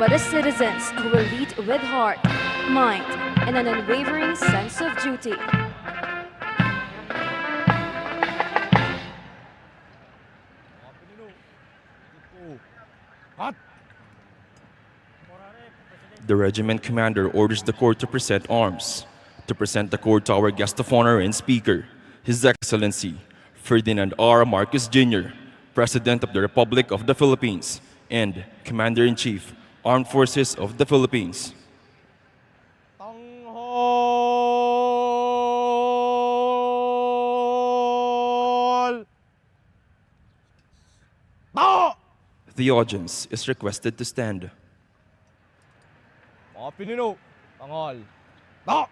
but as citizens who will lead with heart, mind, and an unwavering sense of duty. The regiment commander orders the court to present arms. To present the court to our guest of honor and speaker, His Excellency Ferdinand R. Marcos Jr., President of the Republic of the Philippines and Commander-in-Chief, Armed Forces of the Philippines. Tanghol! Tao! The audience is requested to stand. Mga pinuno, tanghol. Tao!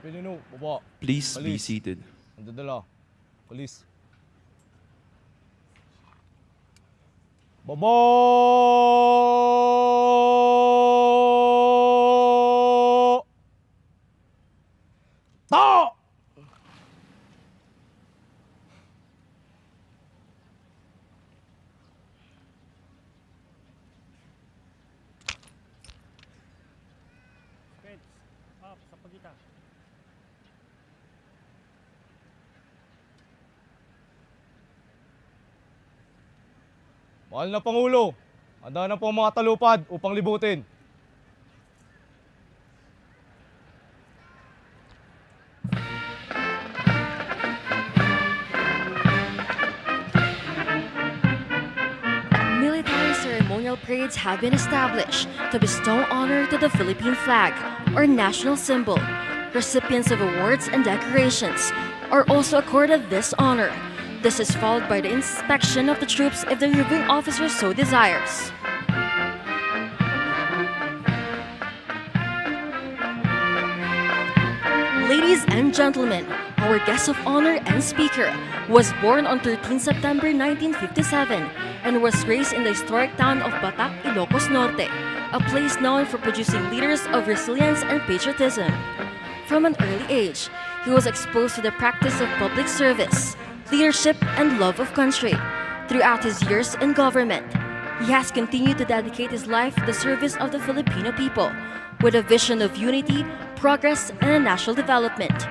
Pinuno, baba. Please be Police. seated. Nandadala. Police. Baba! Tao! Mahal na Pangulo, handa na po ang mga talupad upang libutin. Military ceremonial parades have been established to bestow honor to the Philippine flag, or national symbol. Recipients of awards and decorations are also accorded this honor. This is followed by the inspection of the troops if the reviewing officer so desires. Ladies and gentlemen, our guest of honor and speaker was born on 13 September 1957 and was raised in the historic town of Batac, Ilocos Norte, a place known for producing leaders of resilience and patriotism. From an early age, he was exposed to the practice of public service, leadership, and love of country. Throughout his years in government, he has continued to dedicate his life to the service of the Filipino people with a vision of unity, progress, and national development.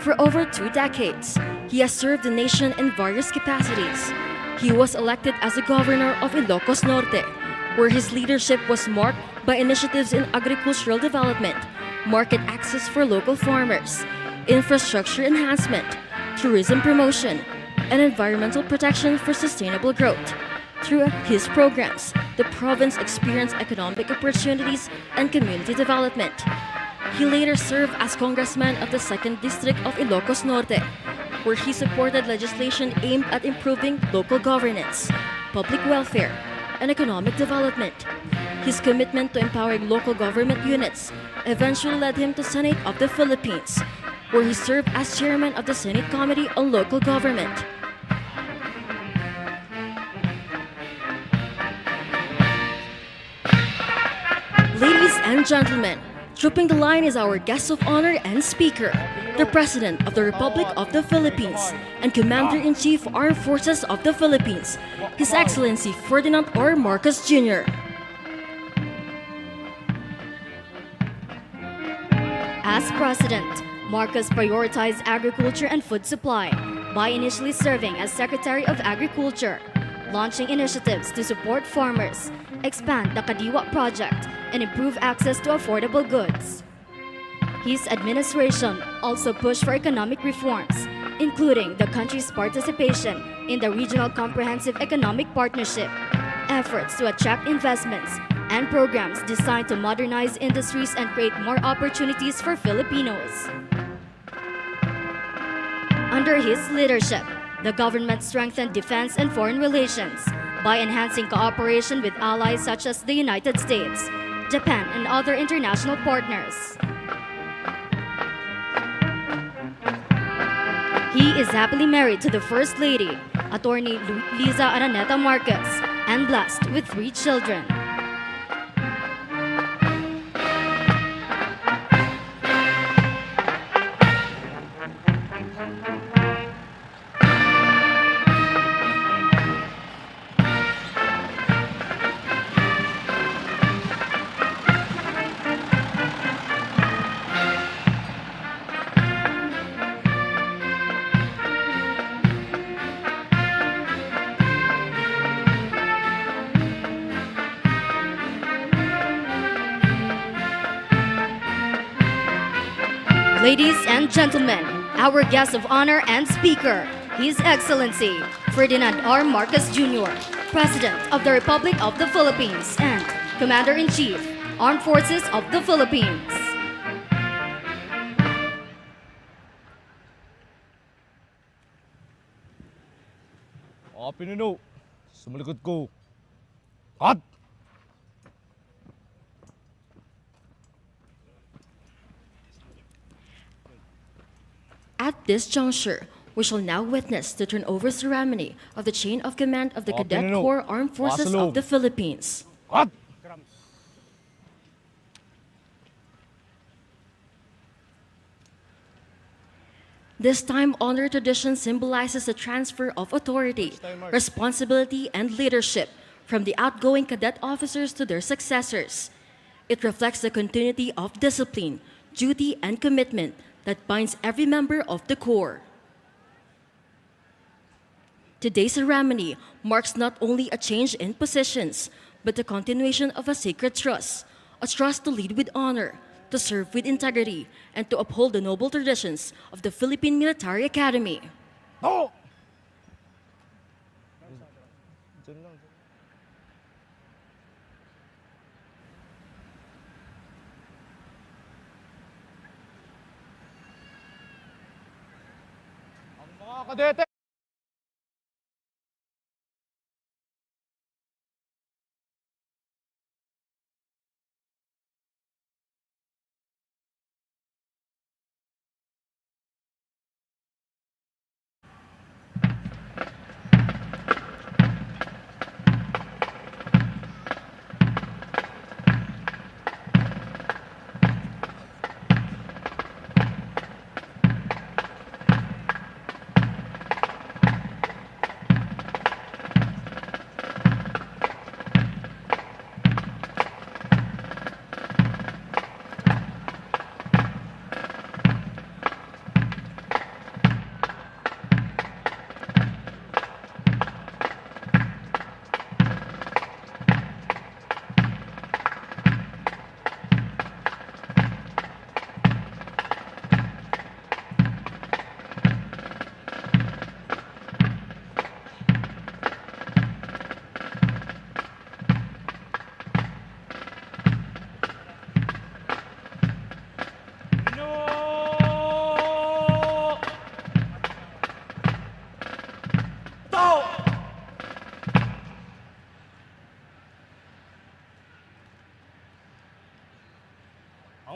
For over 2 decades, he has served the nation in various capacities. He was elected as the governor of Ilocos Norte, where his leadership was marked by initiatives in agricultural development, market access for local farmers, infrastructure enhancement, tourism promotion, and environmental protection for sustainable growth. Through his programs, the province experienced economic opportunities and community development. He later served as congressman of the 2nd District of Ilocos Norte, where he supported legislation aimed at improving local governance, public welfare, and economic development. His commitment to empowering local government units eventually led him to Senate of the Philippines, where he served as chairman of the Senate Committee on Local Government. Ladies and gentlemen, trooping the line is our guest of honor and speaker, the President of the Republic of the Philippines and Commander-in-Chief Armed Forces of the Philippines, His Excellency Ferdinand R. Marcos Jr. As president, Marcos prioritized agriculture and food supply by initially serving as Secretary of Agriculture, launching initiatives to support farmers, expand the Kadiwa project, and improve access to affordable goods. His administration also pushed for economic reforms, including the country's participation in the Regional Comprehensive Economic Partnership, efforts to attract investments, and programs designed to modernize industries and create more opportunities for Filipinos. Under his leadership, the government strengthened defense and foreign relations by enhancing cooperation with allies such as the United States, Japan, and other international partners. He is happily married to the First Lady, Attorney Liza Araneta Marcos, and blessed with 3 children. Ladies and gentlemen, our guest of honor and speaker, His Excellency Ferdinand R. Marcos Jr., President of the Republic of the Philippines and Commander-in-Chief, Armed Forces of the Philippines. Mga pinuno, sumalikod ko. Cut! At this juncture, we shall now witness the turnover ceremony of the chain of command of the Mga Cadet pinuno, Corps Armed Forces masalog. of the Philippines. Cut! This time honored tradition symbolizes the transfer of authority, responsibility, and leadership from the outgoing cadet officers to their successors. It reflects the continuity of discipline, duty, and commitment that binds every member of the Corps. Today's ceremony marks not only a change in positions, but the continuation of a sacred trust, a trust to lead with honor, to serve with integrity, and to uphold the noble traditions of the Philippine Military Academy. No! Ang mga kadete!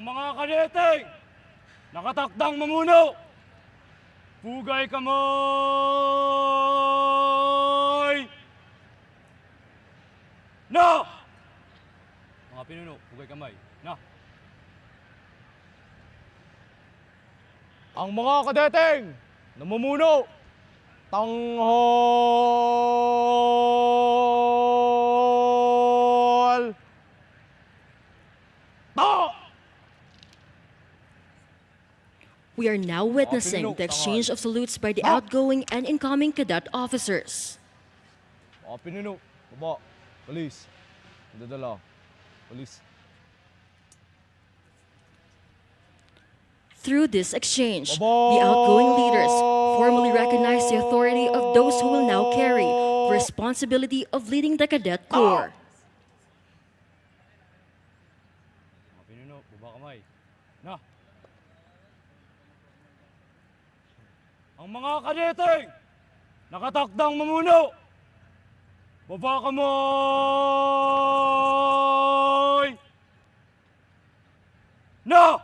Ang mga kadete, nakatakdang mamuno. Pugay kamay! Na! Mga pinuno, pugay kamay. Na! Ang mga kadeteng namumuno, tanghol! Ta! We are now witnessing the exchange of salutes by the outgoing and incoming cadet officers. Mga pinuno, baba, polis, dadala, polis. Through this exchange, the outgoing leaders formally recognize the authority of those who will now carry the responsibility of leading the cadet corps. Mga pinuno, baba kamay. Na! Ang mga kadete, nakatakdang mamuno. Baba kamay! Na!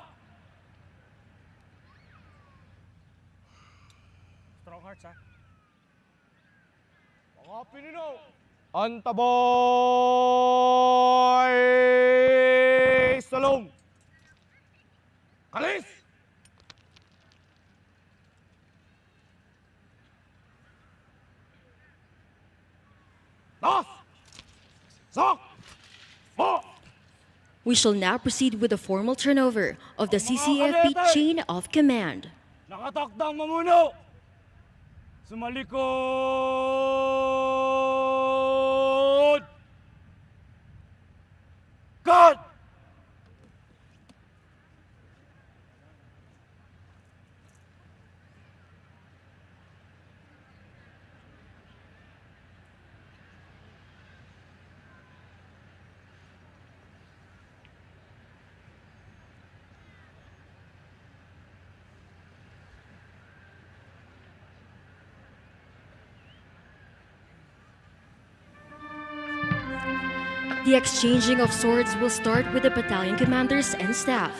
Strong hearts, ha? Mga pinuno, antaboy! Salong! Kalis! Tas! Sak! Ho! We shall now proceed with the formal turnover of the CCFP chain of command. Nakatakdang mamuno! Sumalikod! God! The exchanging of swords will start with the battalion commanders and staff,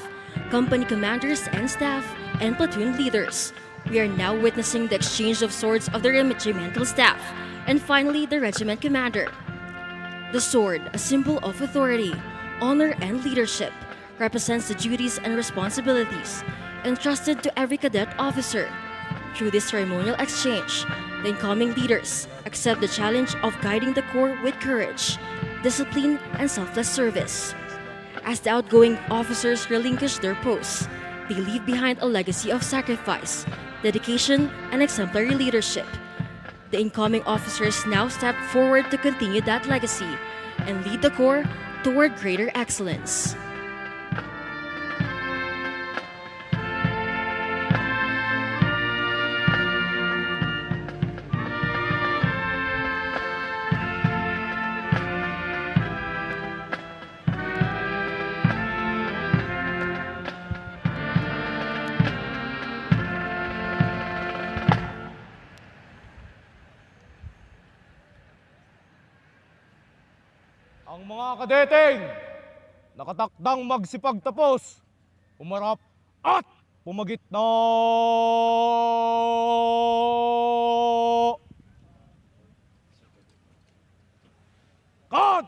company commanders and staff, and platoon leaders. We are now witnessing the exchange of swords of the regimental staff, and finally the regiment commander. The sword, a symbol of authority, honor, and leadership, represents the duties and responsibilities entrusted to every cadet officer. Through this ceremonial exchange, the incoming leaders accept the challenge of guiding the corps with courage, discipline, and selfless service. As the outgoing officers relinquish their posts, they leave behind a legacy of sacrifice, dedication, and exemplary leadership. The incoming officers now step forward to continue that legacy and lead the corps toward greater excellence. Ang mga kadeteng nakatakdang magsipagtapos, umarap at pumagitna. God!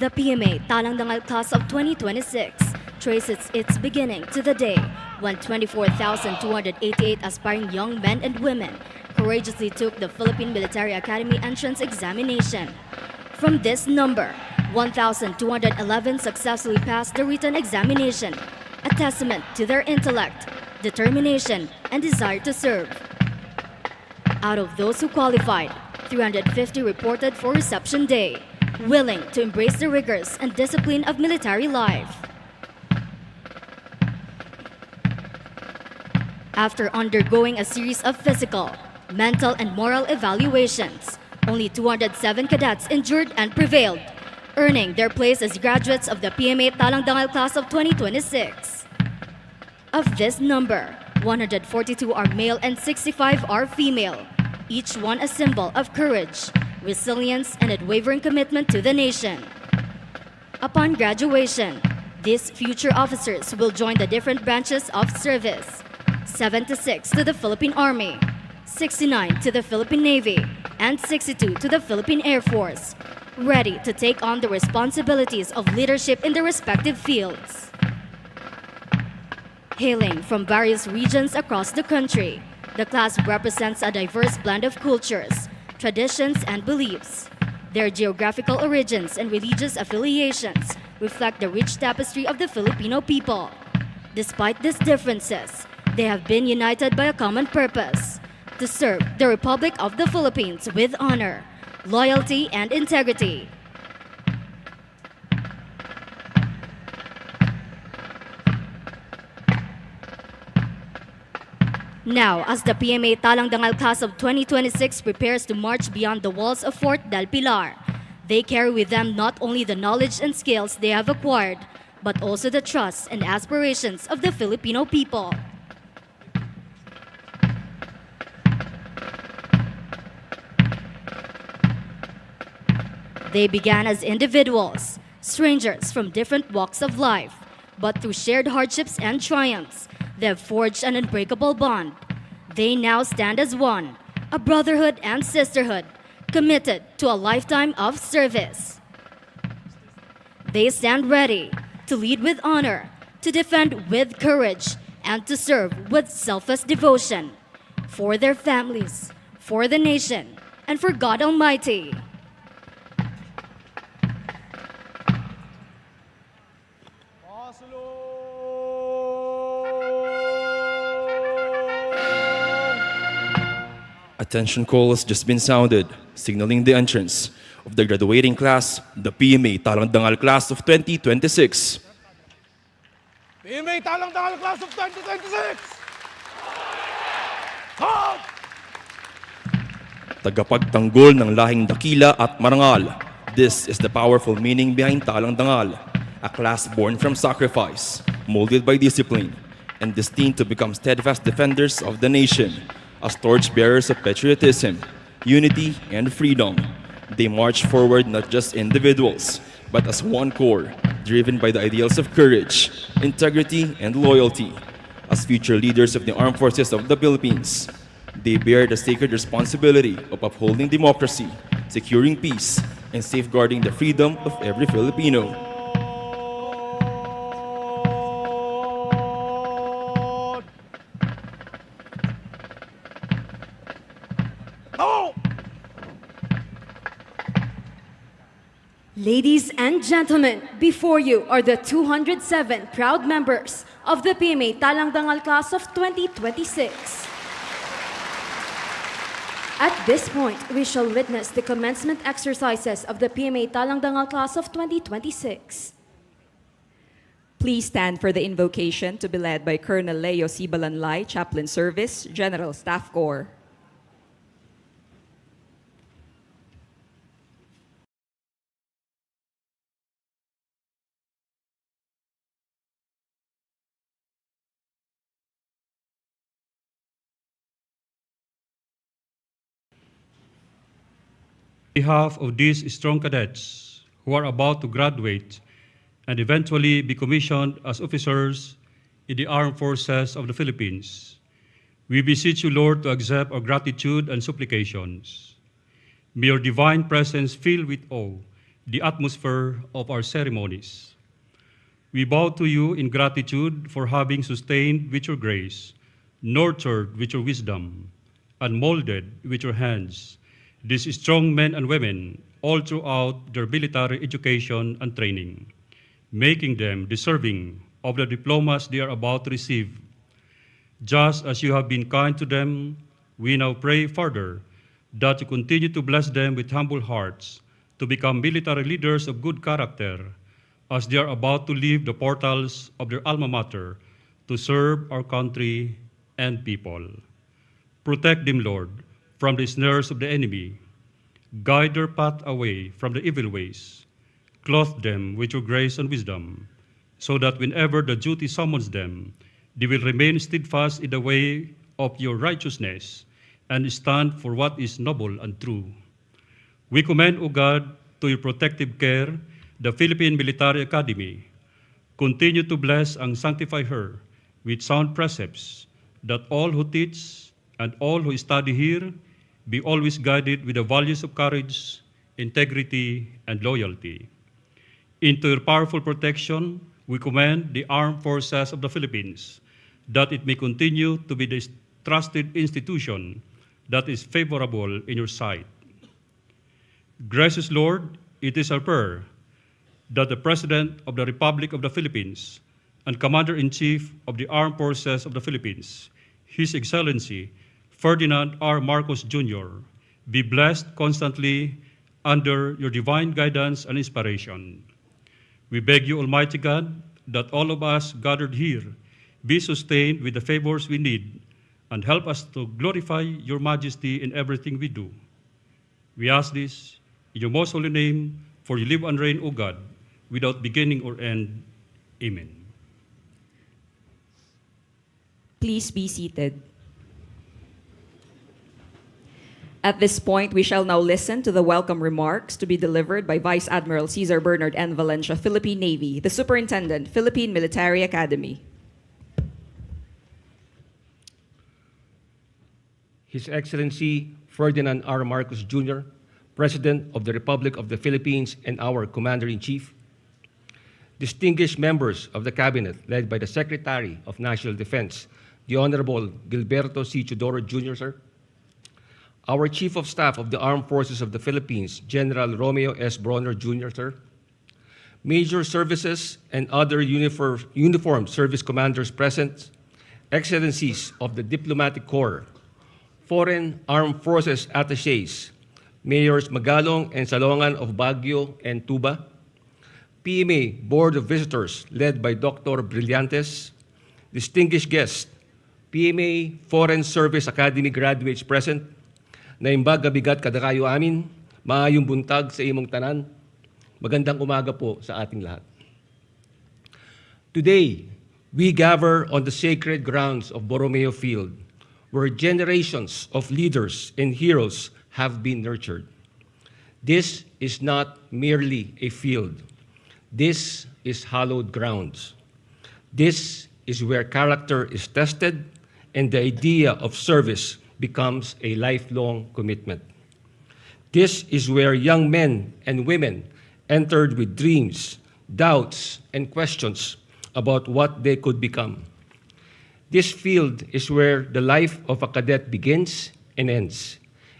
The PMA Talang Dangal class of 2026 traces its beginning to the day when 24,288 aspiring young men and women courageously took the Philippine Military Academy entrance examination. From this number, 1,211 successfully passed the written examination, a testament to their intellect, determination, and desire to serve. Out of those who qualified, 350 reported for reception day, willing to embrace the rigors and discipline of military life. After undergoing a series of physical, mental, and moral evaluations, only 207 cadets endured and prevailed, earning their place as graduates of the PMA Talang Dangal class of 2026. Of this number, 142 are male and 65 are female, each one a symbol of courage, resilience, and unwavering commitment to the nation. Upon graduation, these future officers will join the different branches of service: 76 to the Philippine Army, 69 to the Philippine Navy, and 62 to the Philippine Air Force, ready to take on the responsibilities of leadership in their respective fields. Hailing from various regions across the country, the class represents a diverse blend of cultures, traditions, and beliefs. Their geographical origins and religious affiliations reflect the rich tapestry of the Filipino people. Despite these differences, they have been united by a common purpose: to serve the Republic of the Philippines with honor, loyalty, and integrity. Now, as the PMA Talang Dangal class of 2026 prepares to march beyond the walls of Fort del Pilar, they carry with them not only the knowledge and skills they have acquired, but also the trust and aspirations of the Filipino people. They began as individuals, strangers from different walks of life, but through shared hardships and triumphs, they have forged an unbreakable bond. They now stand as one, a brotherhood and sisterhood, committed to a lifetime of service. They stand ready to lead with honor, to defend with courage, and to serve with selfless devotion for their families, for the nation, and for God Almighty. Attention call has just been sounded, signaling the entrance of the graduating class, the PMA Talang Dangal class of 2026. PMA Talang Dangal class of 2026! Halt! Tagapagtanggol ng lahing dakila at marangal. This is the powerful meaning behind Talang Dangal, a class born from sacrifice, molded by discipline, and destined to become steadfast defenders of the nation, as torchbearers of patriotism, unity, and freedom. They march forward not just individuals, but as one corps, driven by the ideals of courage, integrity, and loyalty. As future leaders of the armed forces of the Philippines, they bear the sacred responsibility of upholding democracy, securing peace, and safeguarding the freedom of every Filipino. Ladies and gentlemen, before you are the 207 proud members of the PMA Talang Dangal class of 2026. At this point, we shall witness the commencement exercises of the PMA Talang Dangal class of 2026. Please stand for the invocation to be led by Colonel Leo Sibalanlay, Chaplain Service, General Staff Corps. On behalf of these strong cadets who are about to graduate and eventually be commissioned as officers in the Armed Forces of the Philippines, we beseech you, Lord, to accept our gratitude and supplications. May your divine presence fill with awe the atmosphere of our ceremonies. We bow to you in gratitude for having sustained with your grace, nurtured with your wisdom, and molded with your hands these strong men and women all throughout their military education and training, making them deserving of the diplomas they are about to receive. Just as you have been kind to them, we now pray further that you continue to bless them with humble hearts to become military leaders of good character as they are about to leave the portals of their alma mater to serve our country and people. Protect them, Lord, from the snares of the enemy. Guide their path away from the evil ways. Clothe them with your grace and wisdom, so that whenever the duty summons them, they will remain steadfast in the way of your righteousness and stand for what is noble and true. We commend, O God, to your protective care the Philippine Military Academy. Continue to bless and sanctify her with sound precepts, that all who teach and all who study here be always guided with the values of courage, integrity, and loyalty. Into your powerful protection, we commend the Armed Forces of the Philippines, that it may continue to be the trusted institution that is favorable in your sight. Gracious Lord, it is our prayer that the President of the Republic of the Philippines and Commander-in-Chief of the Armed Forces of the Philippines, His Excellency Ferdinand R. Marcos Jr., be blessed constantly under your divine guidance and inspiration. We beg you, Almighty God, that all of us gathered here be sustained with the favors we need and help us to glorify your majesty in everything we do. We ask this in your most holy name, for you live and reign, O God, without beginning or end. Amen. Please be seated. At this point, we shall now listen to the welcome remarks to be delivered by Vice Admiral Cesar Bernard N. Valencia, Philippine Navy, the Superintendent, Philippine Military Academy. His Excellency Ferdinand R. Marcos Jr., President of the Republic of the Philippines and our Commander-in-Chief, distinguished members of the Cabinet led by the Secretary of National Defense, the Honorable Gilberto C. Chodoro Jr., sir, our Chief of Staff of the Armed Forces of the Philippines, General Romeo S. Bronner Jr., sir, major services and other uniformed service commanders present, Excellencies of the Diplomatic Corps, Foreign Armed Forces Attachés, Mayors Magalong and Salongan of Baguio and Tuba, PMA Board of Visitors led by Dr. Brillantes, distinguished guests, PMA Foreign Service Academy graduates present, naimbag gabigat kada kayo amin, maayong buntag sa imong tanan, magandang umaga po sa ating lahat. Today, we gather on the sacred grounds of Borromeo Field, where generations of leaders and heroes have been nurtured. This is not merely a field. This is hallowed grounds. This is where character is tested and the idea of service becomes a lifelong commitment. This is where young men and women entered with dreams, doubts, and questions about what they could become. This field is where the life of a cadet begins and ends,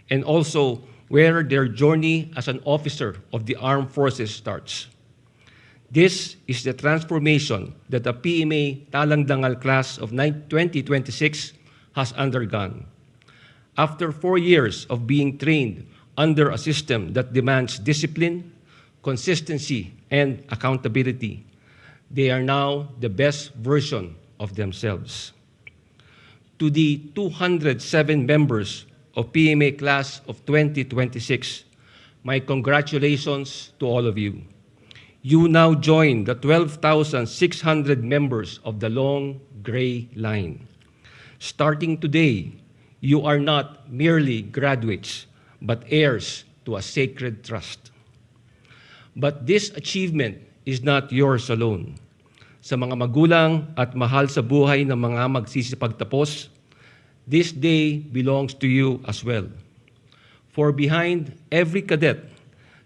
and also where their journey as an officer of the armed forces starts. This is the transformation that the PMA Talang Dangal class of 2026 has undergone. After 4 years of being trained under a system that demands discipline, consistency, and accountability, they are now the best version of themselves. To the 207 members of PMA class of 2026, my congratulations to all of you. You now join the 12,600 members of the long gray line. Starting today, you are not merely graduates, but heirs to a sacred trust. But this achievement is not yours alone. Sa mga magulang at mahal sa buhay ng mga magsisipagtapos, this day belongs to you as well. For behind every cadet,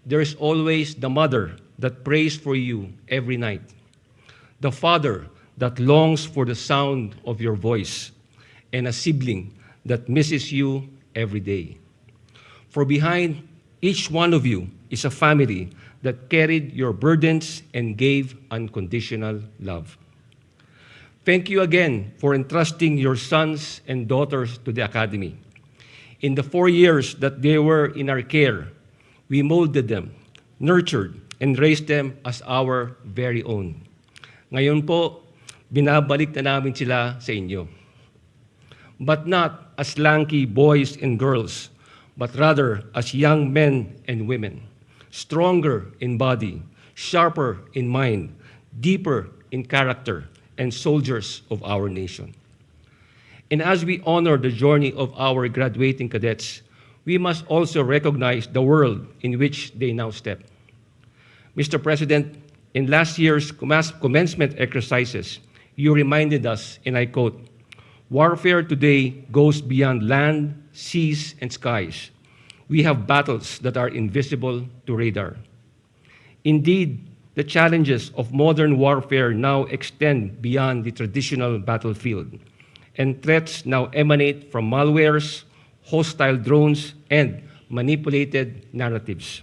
there is always the mother that prays for you every night, the father that longs for the sound of your voice, and a sibling that misses you every day. For behind each one of you is a family that carried your burdens and gave unconditional love. Thank you again for entrusting your sons and daughters to the Academy. In the 4 years that they were in our care, we molded them, nurtured, and raised them as our very own. Ngayon po, binabalik na namin sila sa inyo. But not as lanky boys and girls, but rather as young men and women, stronger in body, sharper in mind, deeper in character, and soldiers of our nation. And as we honor the journey of our graduating cadets, we must also recognize the world in which they now step. Mr. President, in last year's commencement exercises, you reminded us, and I quote, "Warfare today goes beyond land, seas, and skies. We have battles that are invisible to radar." Indeed, the challenges of modern warfare now extend beyond the traditional battlefield, and threats now emanate from malwares, hostile drones, and manipulated narratives.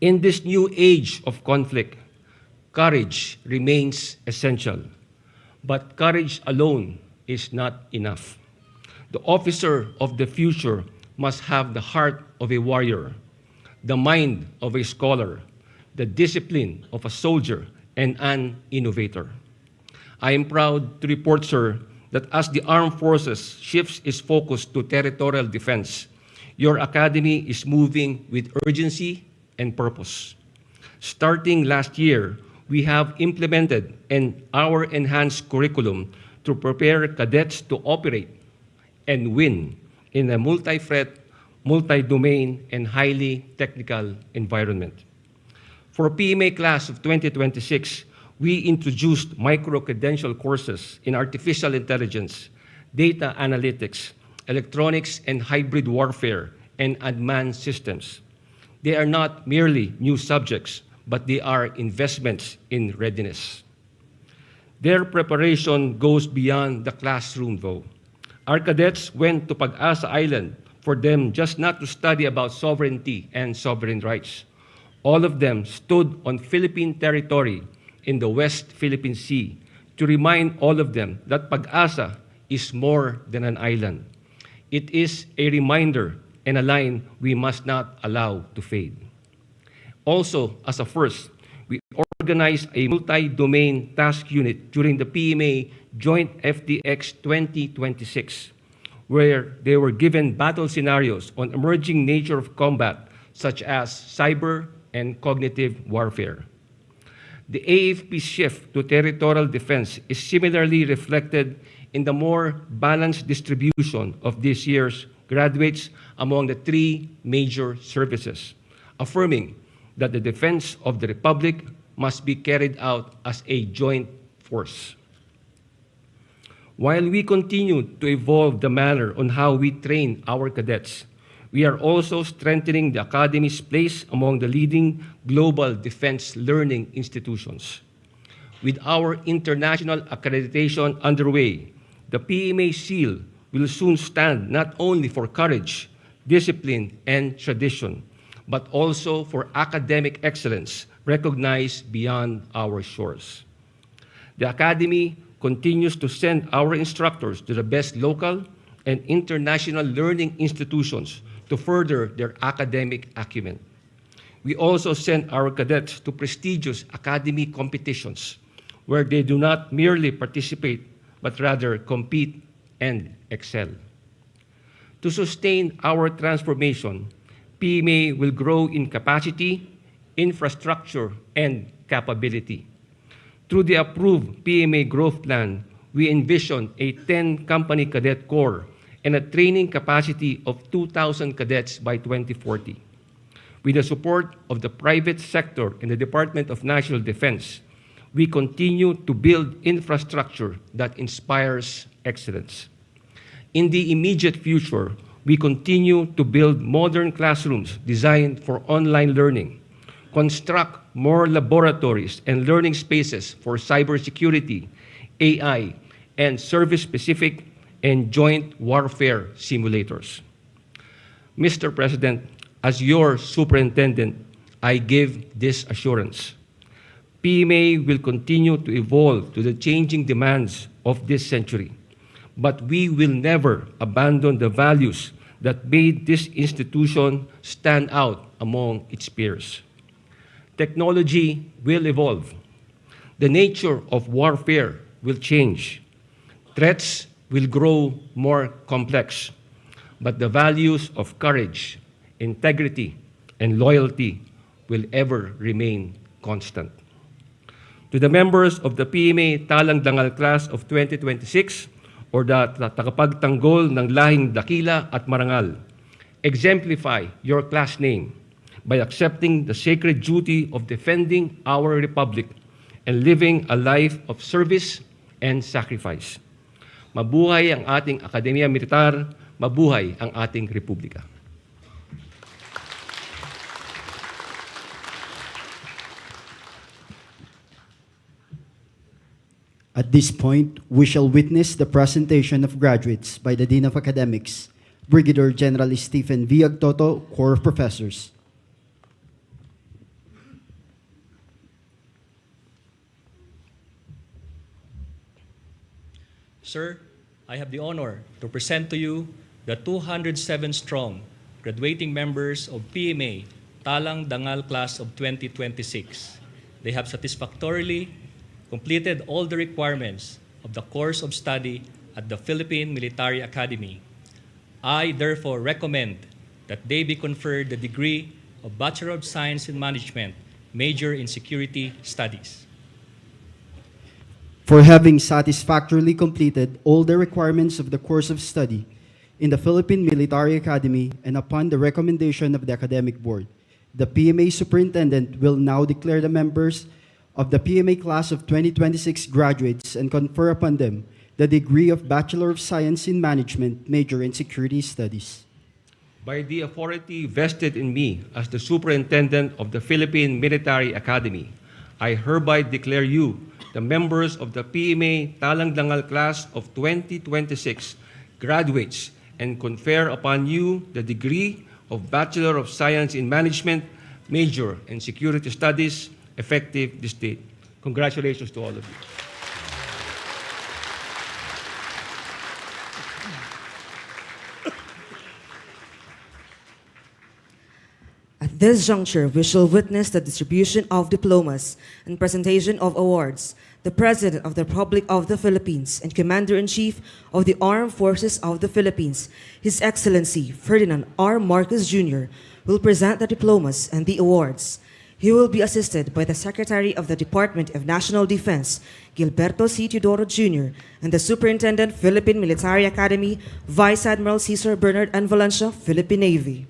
In this new age of conflict, courage remains essential. But courage alone is not enough. The officer of the future must have the heart of a warrior, the mind of a scholar, the discipline of a soldier, and an innovator. I am proud to report, sir, that as the armed forces shifts its focus to territorial defense, your academy is moving with urgency and purpose. Starting last year, we have implemented our enhanced curriculum to prepare cadets to operate and win in a multi-threat, multi-domain, and highly technical environment. For PMA class of 2026, we introduced micro-credential courses in artificial intelligence, data analytics, electronics and hybrid warfare, and unmanned systems. They are not merely new subjects, but they are investments in readiness. Their preparation goes beyond the classroom, though. Our cadets went to Pag-asa Island for them just not to study about sovereignty and sovereign rights. All of them stood on Philippine territory in the West Philippine Sea to remind all of them that Pag-asa is more than an island. It is a reminder and a line we must not allow to fade. Also, as a first, we organized a multi-domain task unit during the PMA Joint FDX 2026, where they were given battle scenarios on emerging nature of combat, such as cyber and cognitive warfare. The AFP's shift to territorial defense is similarly reflected in the more balanced distribution of this year's graduates among the three major services, affirming that the defense of the Republic must be carried out as a joint force. While we continue to evolve the manner on how we train our cadets, we are also strengthening the Academy's place among the leading global defense learning institutions. With our international accreditation underway, the PMA seal will soon stand not only for courage, discipline, and tradition, but also for academic excellence recognized beyond our shores. The Academy continues to send our instructors to the best local and international learning institutions to further their academic acumen. We also send our cadets to prestigious academy competitions where they do not merely participate, but rather compete and excel. To sustain our transformation, PMA will grow in capacity, infrastructure, and capability. Through the approved PMA growth plan, we envision a 10-company cadet corps and a training capacity of 2,000 cadets by 2040. With the support of the private sector and the Department of National Defense, we continue to build infrastructure that inspires excellence. In the immediate future, we continue to build modern classrooms designed for online learning, construct more laboratories and learning spaces for cybersecurity, AI, and service-specific and joint warfare simulators. Mr. President, as your superintendent, I give this assurance. PMA will continue to evolve to the changing demands of this century, but we will never abandon the values that made this institution stand out among its peers. Technology will evolve. The nature of warfare will change. Threats will grow more complex, but the values of courage, integrity, and loyalty will ever remain constant. To the members of the PMA Talang Dangal class of 2026, or the tagapagtanggol ng lahing dakila at marangal, exemplify your class name by accepting the sacred duty of defending our republic and living a life of service and sacrifice. Mabuhay ang ating Akademya Militar, mabuhay ang ating Republika. At this point, we shall witness the presentation of graduates by the Dean of Academics, Brigadier General Stephen V. Agtoto, Corps of Professors. Sir, I have the honor to present to you the 207-strong graduating members of PMA Talang Dangal class of 2026. They have satisfactorily completed all the requirements of the course of study at the Philippine Military Academy. I therefore recommend that they be conferred the degree of Bachelor of Science in Management, major in Security Studies. For having satisfactorily completed all the requirements of the course of study in the Philippine Military Academy and upon the recommendation of the Academic Board, the PMA Superintendent will now declare the members of the PMA class of 2026 graduates and confer upon them the degree of Bachelor of Science in Management, major in Security Studies. By the authority vested in me as the Superintendent of the Philippine Military Academy, I hereby declare you the members of the PMA Talang Dangal class of 2026 graduates and confer upon you the degree of Bachelor of Science in Management, major in Security Studies, effective this date. Congratulations to all of you. At this juncture, we shall witness the distribution of diplomas and presentation of awards. The President of the Republic of the Philippines and Commander-in-Chief of the Armed Forces of the Philippines, His Excellency Ferdinand R. Marcos Jr., will present the diplomas and the awards. He will be assisted by the Secretary of the Department of National Defense, Gilberto C. Teodoro Jr., and the Superintendent, Philippine Military Academy, Vice Admiral Cesar Bernard N. Valencia, Philippine Navy.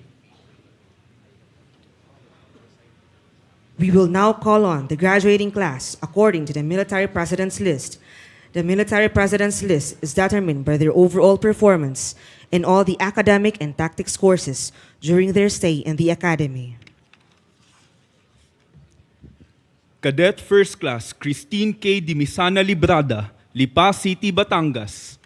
We will now call on the graduating class according to the Military President's List. The Military President's List is determined by their overall performance in all the academic and tactics courses during their stay in the Academy. Cadet First Class Christine K. Dimisana Librada, Lipa City, Batangas.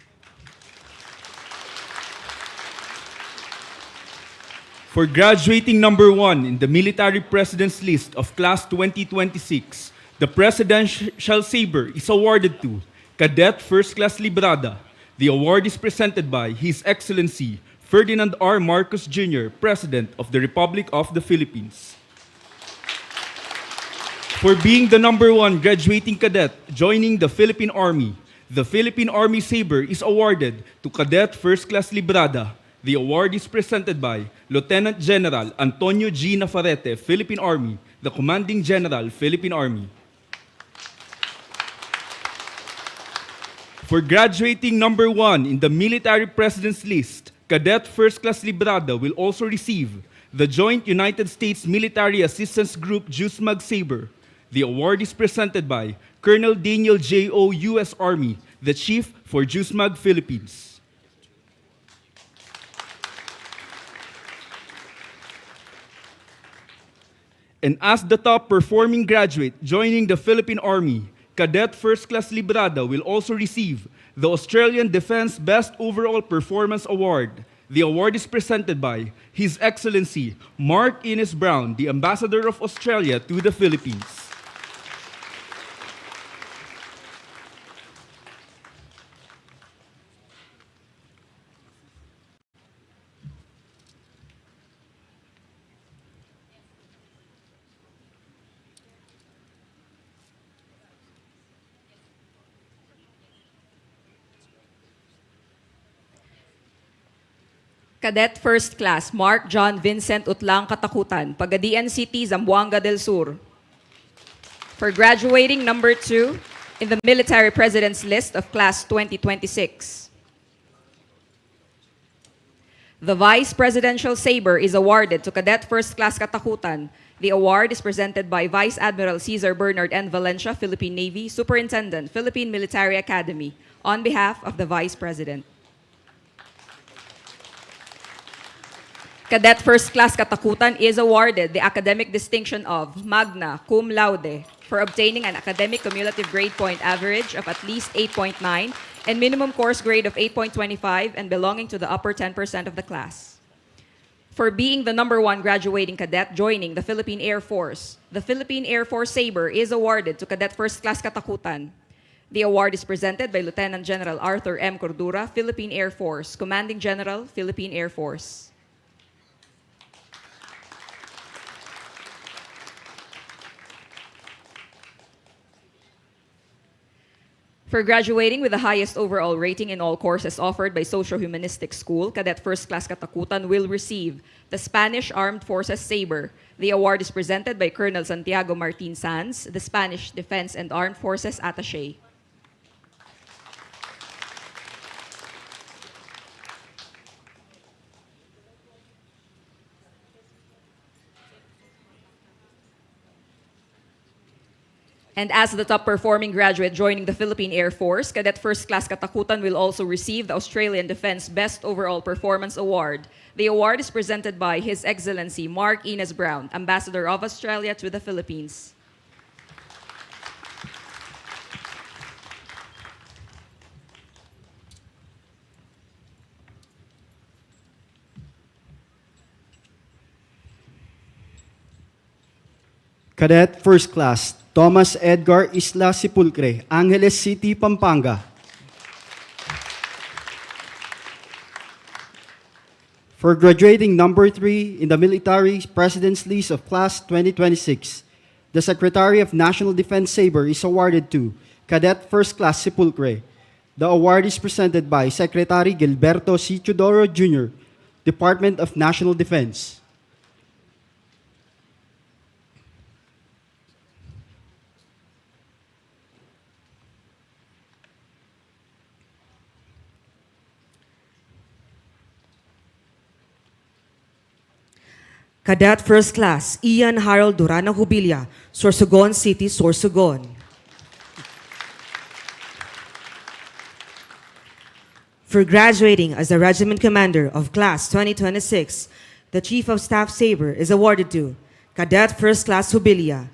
For graduating number 1 in the Military President's List of Class 2026, the Presidential Sabre is awarded to Cadet First Class Librada. The award is presented by His Excellency Ferdinand R. Marcos Jr., President of the Republic of the Philippines. For being the number 1 graduating cadet joining the Philippine Army, the Philippine Army Sabre is awarded to Cadet First Class Librada. The award is presented by Lieutenant General Antonio G. Navarrete, Philippine Army, the Commanding General, Philippine Army. For graduating number 1 in the Military President's List, Cadet First Class Librada will also receive the Joint United States Military Assistance Group JUSMAG Sabre. The award is presented by Colonel Daniel J. O., U.S. Army, the Chief for JUSMAG Philippines. And as the top performing graduate joining the Philippine Army, Cadet First Class Librada will also receive the Australian Defense Best Overall Performance Award. The award is presented by His Excellency Mark Innes Brown, the Ambassador of Australia to the Philippines. Cadet First Class Mark John Vincent Utlang Katakutan, Pagadian City, Zamboanga del Sur. For graduating number 2 in the Military President's List of Class 2026. The Vice Presidential Sabre is awarded to Cadet First Class Katakutan. The award is presented by Vice Admiral Cesar Bernard N. Valencia, Philippine Navy, Superintendent, Philippine Military Academy, on behalf of the Vice President. Cadet First Class Katakutan is awarded the academic distinction of Magna Cum Laude for obtaining an academic cumulative grade point average of at least 8.9 and minimum course grade of 8.25 and belonging to the upper 10% of the class. For being the number 1 graduating cadet joining the Philippine Air Force, the Philippine Air Force Sabre is awarded to Cadet First Class Katakutan. The award is presented by Lieutenant General Arthur M. Cordura, Philippine Air Force, Commanding General, Philippine Air Force. For graduating with the highest overall rating in all courses offered by Socio-Humanistic School, Cadet First Class Katakutan will receive the Spanish Armed Forces Sabre. The award is presented by Colonel Santiago Martin Sanz, the Spanish Defense and Armed Forces Attaché. And as the top performing graduate joining the Philippine Air Force, Cadet First Class Katakutan will also receive the Australian Defense Best Overall Performance Award. The award is presented by His Excellency Mark Ines Brown, Ambassador of Australia to the Philippines. Cadet First Class Thomas Edgar Isla Sepulcre, Angeles City, Pampanga. For graduating number 3 in the Military President's List of Class 2026, the Secretary of National Defense Sabre is awarded to Cadet First Class Sepulcre. The award is presented by Secretary Gilberto C. Chodoro Jr., Department of National Defense. Cadet First Class Ian Harold Durana Jubilia, Sorsogon City, Sorsogon. For graduating as the Regiment Commander of Class 2026, the Chief of Staff Sabre is awarded to Cadet First Class Jubilia.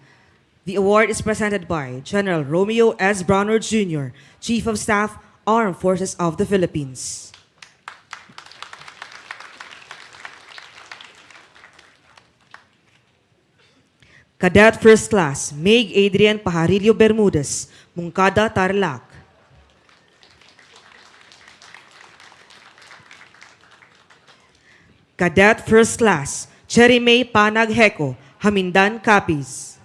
The award is presented by General Romeo S. Browner Jr., Chief of Staff, Armed Forces of the Philippines. Cadet First Class Meg Adrian Pajarillo Bermudez, Moncada, Tarlac. Cadet First Class Cherry May Panag Heco, Hamindan, Capiz.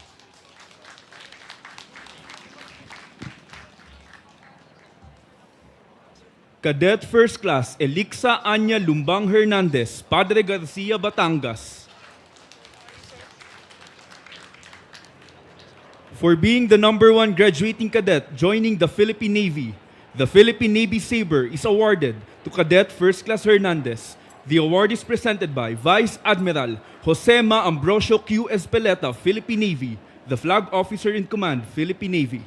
Cadet First Class Elixa Anya Lumbang Hernandez, Padre Garcia, Batangas. For being the #1 graduating cadet joining the Philippine Navy, the Philippine Navy Sabre is awarded to Cadet First Class Hernandez. The award is presented by Vice Admiral Jose Ma Ambrosio Q. Espeleta, Philippine Navy, the Flag Officer in Command, Philippine Navy.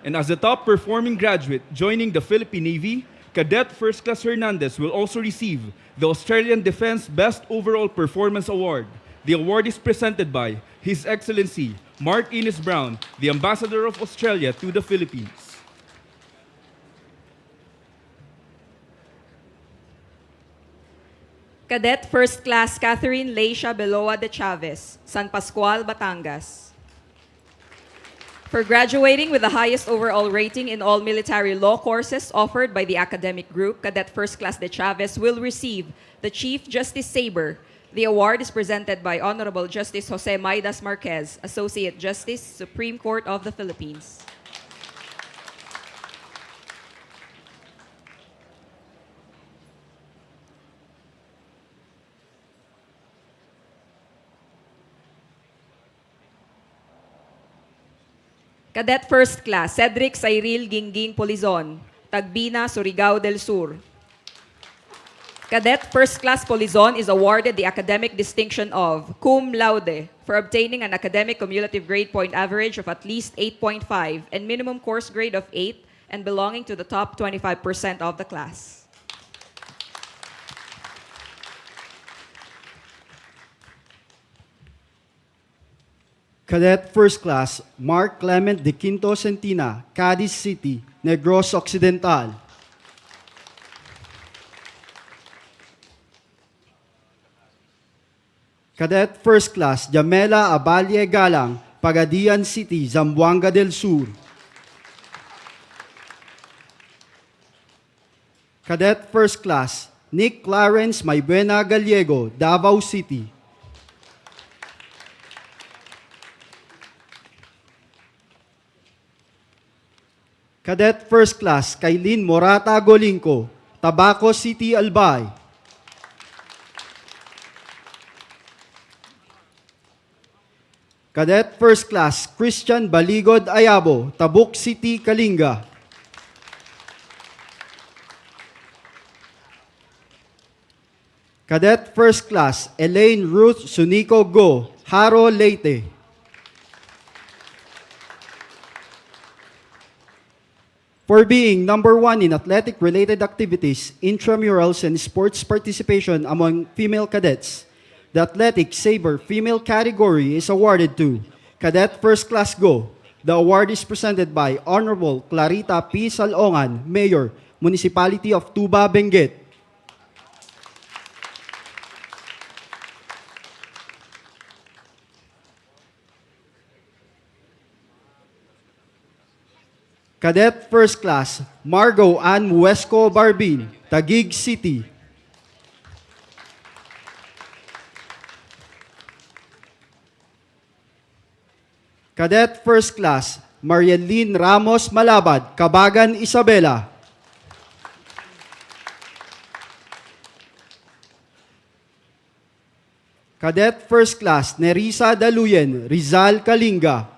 And as the top performing graduate joining the Philippine Navy, Cadet First Class Hernandez will also receive the Australian Defense Best Overall Performance Award. The award is presented by His Excellency Mark Ines Brown, the Ambassador of Australia to the Philippines. Cadet First Class Catherine Leisha Beloa de Chavez, San Pascual, Batangas. For graduating with the highest overall rating in all military law courses offered by the academic group, Cadet First Class de Chavez will receive the Chief Justice Sabre. The award is presented by Honorable Justice Jose Maidas Marquez, Associate Justice, Supreme Court of the Philippines. Cadet First Class Cedric Cyril Gingging Polizon, Tagbina, Surigao del Sur. Cadet First Class Polizon is awarded the academic distinction of cum laude for obtaining an academic cumulative grade point average of at least 8.5 and minimum course grade of 8 and belonging to the top 25% of the class. Cadet First Class Mark Clement de Quinto Centina, Cadiz City, Negros Occidental. Cadet First Class Jamela Abalie Galang, Pagadian City, Zamboanga del Sur. Cadet First Class, Nick Clarence Maybuena Gallego, Davao City. Cadet First Class, Kailin Morata Golinco, Tabaco City, Albay. Cadet First Class, Christian Baligod Ayabo, Tabuk City, Kalinga. Cadet First Class, Elaine Ruth Sunico Go, Haro, Leyte. For being number 1 in athletic-related activities, intramurals, and sports participation among female cadets, the Athletic Saber female category is awarded to Cadet First Class Go. The award is presented by Honorable Clarita P. Salongan, Mayor, Municipality of Tuba, Benguet. Cadet First Class, Margo Ann Muesco Barbin, Taguig City. Cadet First Class, Marielyn Ramos Malabad, Cabagan, Isabela. Cadet First Class, Nerissa Daluyen, Rizal, Kalinga.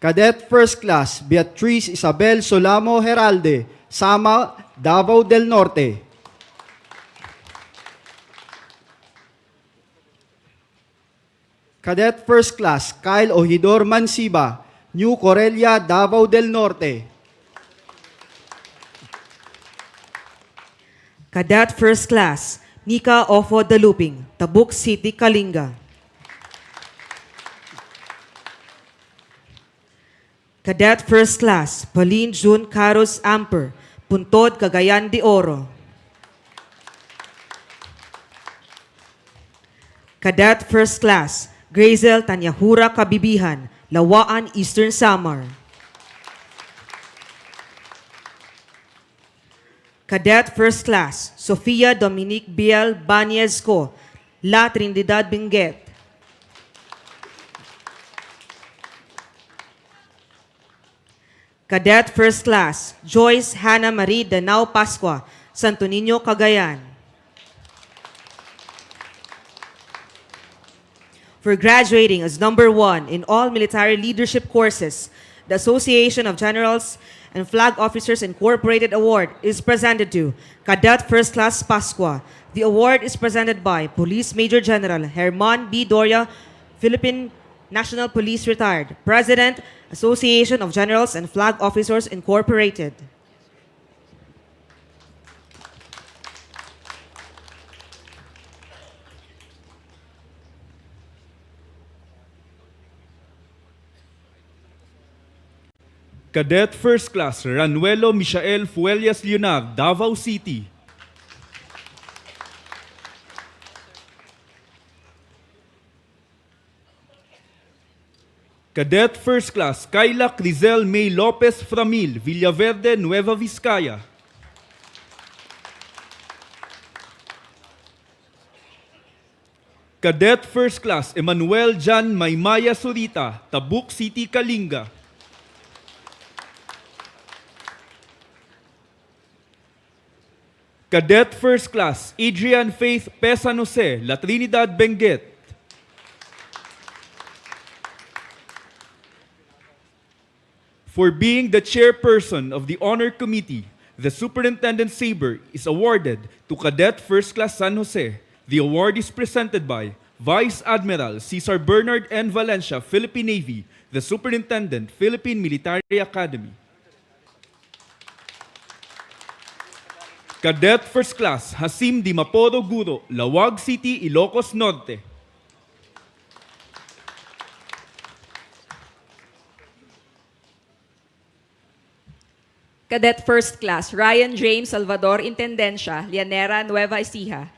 Cadet First Class, Beatriz Isabel Solamo Heralde, Sama, Davao del Norte. Cadet First Class, Kyle Ohidor Mansiba, New Corelia, Davao del Norte. Cadet First Class, Nika Ofo Daluping, Tabuk City, Kalinga. Cadet First Class, Pauline June Caros Amper, Puntod, Cagayan de Oro. Cadet First Class, Grazel Tanyahura Kabibihan, Lawaan, Eastern Samar. Cadet First Class, Sofia Dominique Biel Baniezco, La Trinidad, Benguet. Cadet First Class, Joyce Hannah Marie Danao Pascua, Santo Niño, Cagayan. For graduating as number 1 in all military leadership courses, the Association of Generals and Flag Officers Incorporated Award is presented to Cadet First Class Pascua. The award is presented by Police Major General Herman B. Doria, Philippine National Police Retired, President, Association of Generals and Flag Officers Incorporated. Cadet First Class, Ranuelo Michael Fuelias Leonard, Davao City. Cadet First Class, Kayla Crizel May Lopez Framil, Villaverde, Nueva Vizcaya. Cadet First Class, Emmanuel Jan Maymaya Surita, Tabuk City, Kalinga. Cadet First Class, Adrian Faith Pesanose, La Trinidad, Benguet. For being the chairperson of the Honor Committee, the Superintendent Saber is awarded to Cadet First Class San Jose. The award is presented by Vice Admiral Cesar Bernard N. Valencia, Philippine Navy, the Superintendent, Philippine Military Academy. Cadet First Class, Hasim Di Maporo Guro, Lawag City, Ilocos Norte. Cadet First Class, Ryan James Salvador Intendencia, Llanera, Nueva Ecija.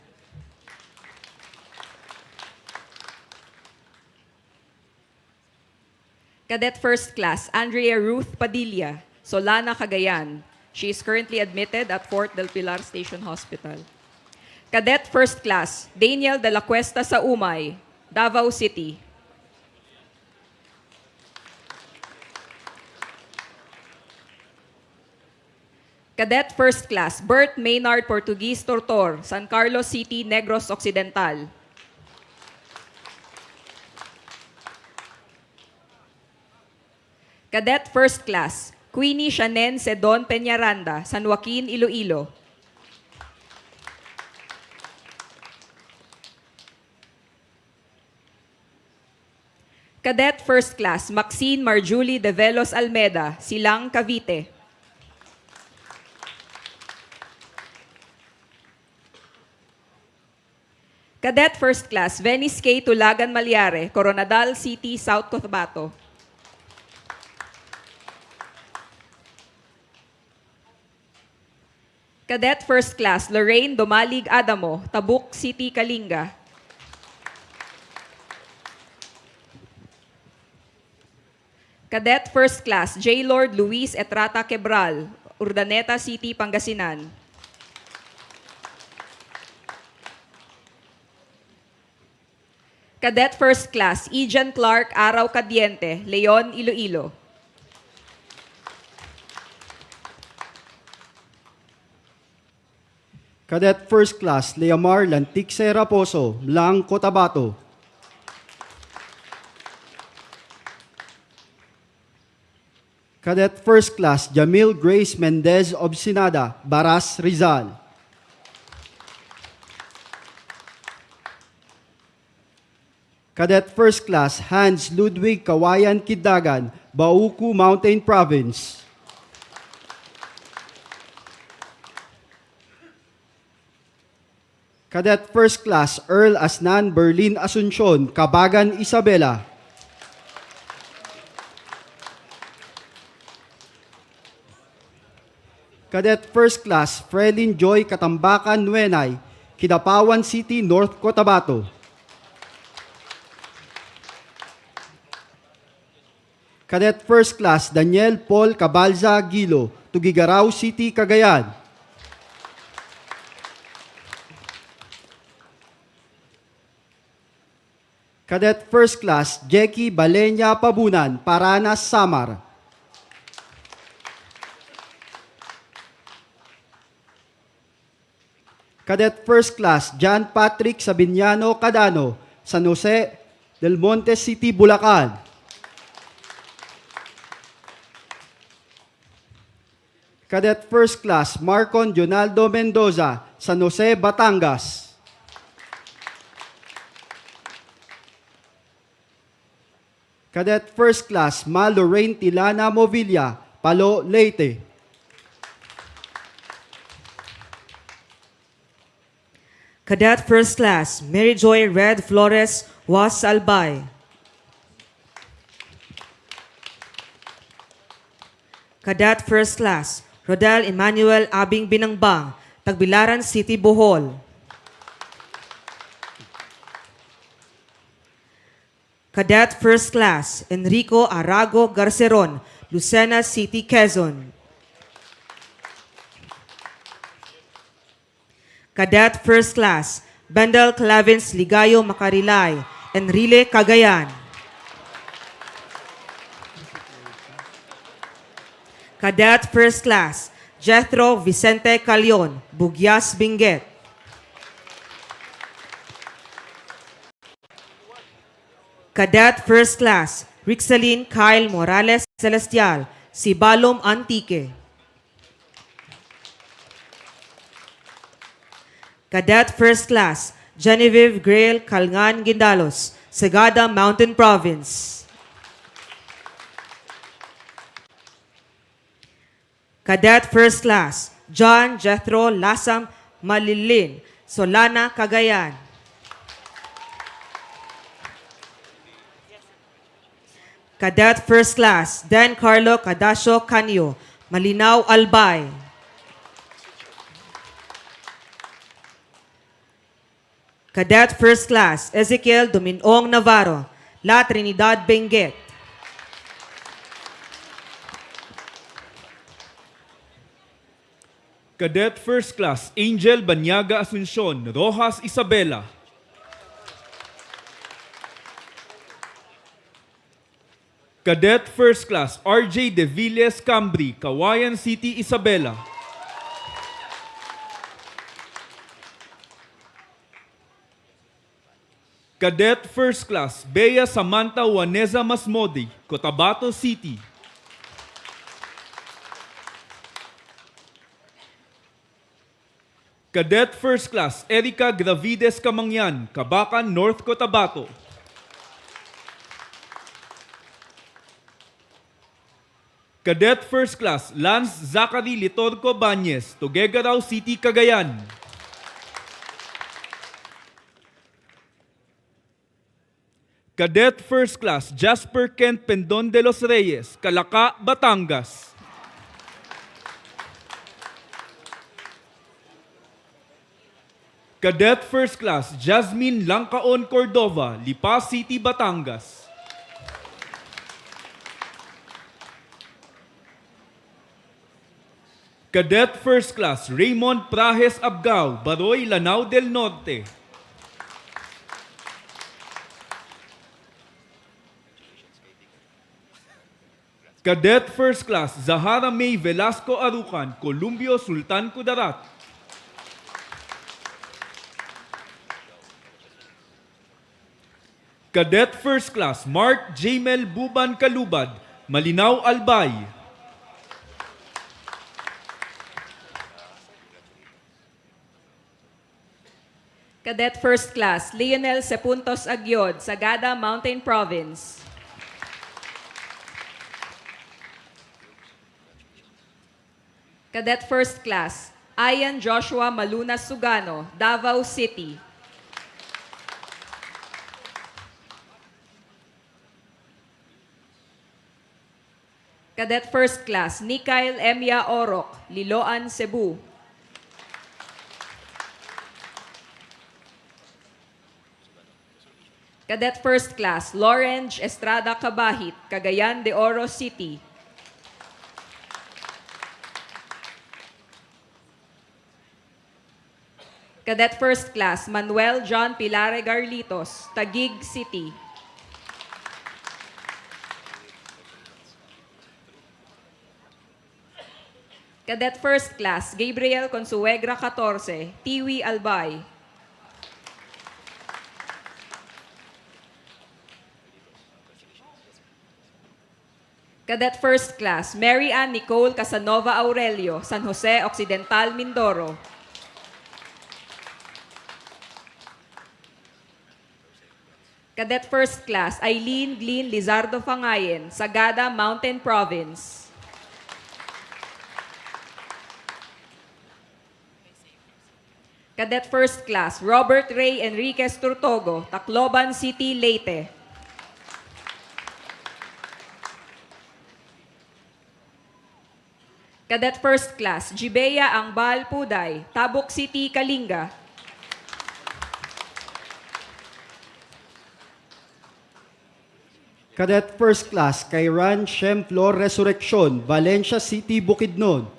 Cadet First Class Andrea Ruth Padilla, Solana, Cagayan. She is currently admitted at Fort del Pilar Station Hospital. Cadet First Class Daniel de la Cuesta Saumay, Davao City. Cadet First Class Bert Maynard Portuguese Tortor, San Carlos City, Negros Occidental. Cadet First Class Queenie Shanen Sedon Peñaranda, San Joaquin, Iloilo. Cadet First Class Maxine Marjulie de Velos Almeda, Silang, Cavite. Cadet First Class Venice K. Tulagan Malyare, Coronadal City, South Cotabato. Cadet First Class Lorraine Domalig Adamo, Tabuk City, Kalinga. Cadet First Class J. Lord Luis Etrata Quebral, Urdaneta City, Pangasinan. Cadet First Class Ejan Clark Araw Cadiente, Leon, Iloilo. Cadet First Class Leamar Lanticse Raposo, Lang, Cotabato. Cadet First Class Jamil Grace Mendez Obsinada, Baras, Rizal. Cadet First Class Hans Ludwig Kawayan Kidagan, Bauku Mountain Province. Cadet First Class Earl Asnan Berlin Asuncion, Cabagan, Isabela. Cadet First Class Frelin Joy Katambakan Nuenay, Kidapawan City, North Cotabato. Cadet First Class Daniel Paul Cabalza Gilo, Tugigaraw City, Cagayan. Cadet First Class Jackie Balenya Pabunan, Paranas, Samar. Cadet First Class John Patrick Sabiniano Cadano, San Jose del Monte City, Bulacan. Cadet First Class Marcon Jonaldo Mendoza, San Jose, Batangas. Cadet First Class Ma Lorraine Tilana Movilla, Palo, Leyte. Cadet First Class Mary Joy Red Flores, Was, Albay. Cadet First Class Rodel Emmanuel Abing Binangbang, Tagbilaran City, Bohol. Cadet First Class Enrico Arago Garceron, Lucena City, Quezon. Cadet First Class Bendel Clavins Ligayo Macarilay, Enrile, Cagayan. Cadet First Class Jethro Vicente Calion, Bugyas, Benguet. Cadet First Class Rixaline Kyle Morales Celestial, Sibalom, Antique. Cadet First Class Genevieve Grail Calngan Guindalos, Sagada Mountain Province. Cadet First Class John Jethro Lasam Malilin, Solana, Cagayan. Cadet First Class Dan Carlo Cadasio Canio, Malinaw, Albay. Cadet First Class Ezekiel Dominong Navarro, La Trinidad, Benguet. Cadet First Class Angel Banyaga Asuncion, Rojas Isabela. Cadet First Class RJ De Villes Cambri, Kawayan City, Isabela. Cadet First Class Bea Samantha Juaneza Masmodi, Cotabato City. Cadet First Class Erica Gravides Camangyan, Cabacan, North Cotabato. Cadet First Class Lance Zachary Litorco Bañez, Tuguegarao City, Cagayan. Cadet First Class Jasper Kent Pendon de los Reyes, Calaca, Batangas. Cadet First Class Jasmine Lancaon Cordova, Lipa City, Batangas. Cadet First Class Raymond Prajes Abgao, Baroy, Lanao del Norte. Cadet First Class Zahara May Velasco Arucan, Columbio, Sultan Kudarat. Cadet First Class Mark Jamel Buban Kalubad, Malinaw, Albay. Cadet First Class Lionel Sepuntos Agyod, Sagada Mountain Province. Cadet First Class Ian Joshua Malunas Sugano, Davao City. Cadet First Class Nikail Emya Orok, Liloan, Cebu. Cadet First Class Lawrence Estrada Cabahit, Cagayan de Oro City. Cadet First Class Manuel John Pilare Garlitos, Taguig City. Cadet First Class Gabriel Consuegra 14, Tiwi, Albay. Cadet First Class Mary Ann Nicole Casanova Aurelio, San Jose Occidental, Mindoro. Cadet First Class Eileen Glyn Lizardo Fangayen, Sagada Mountain Province. Cadet First Class Robert Ray Enriquez Turtogo, Tacloban City, Leyte. Cadet First Class Jibea Angbal Puday, Tabuk City, Kalinga. Cadet First Class Kairan Shem Flor Resurrection, Valencia City, Bukidnon.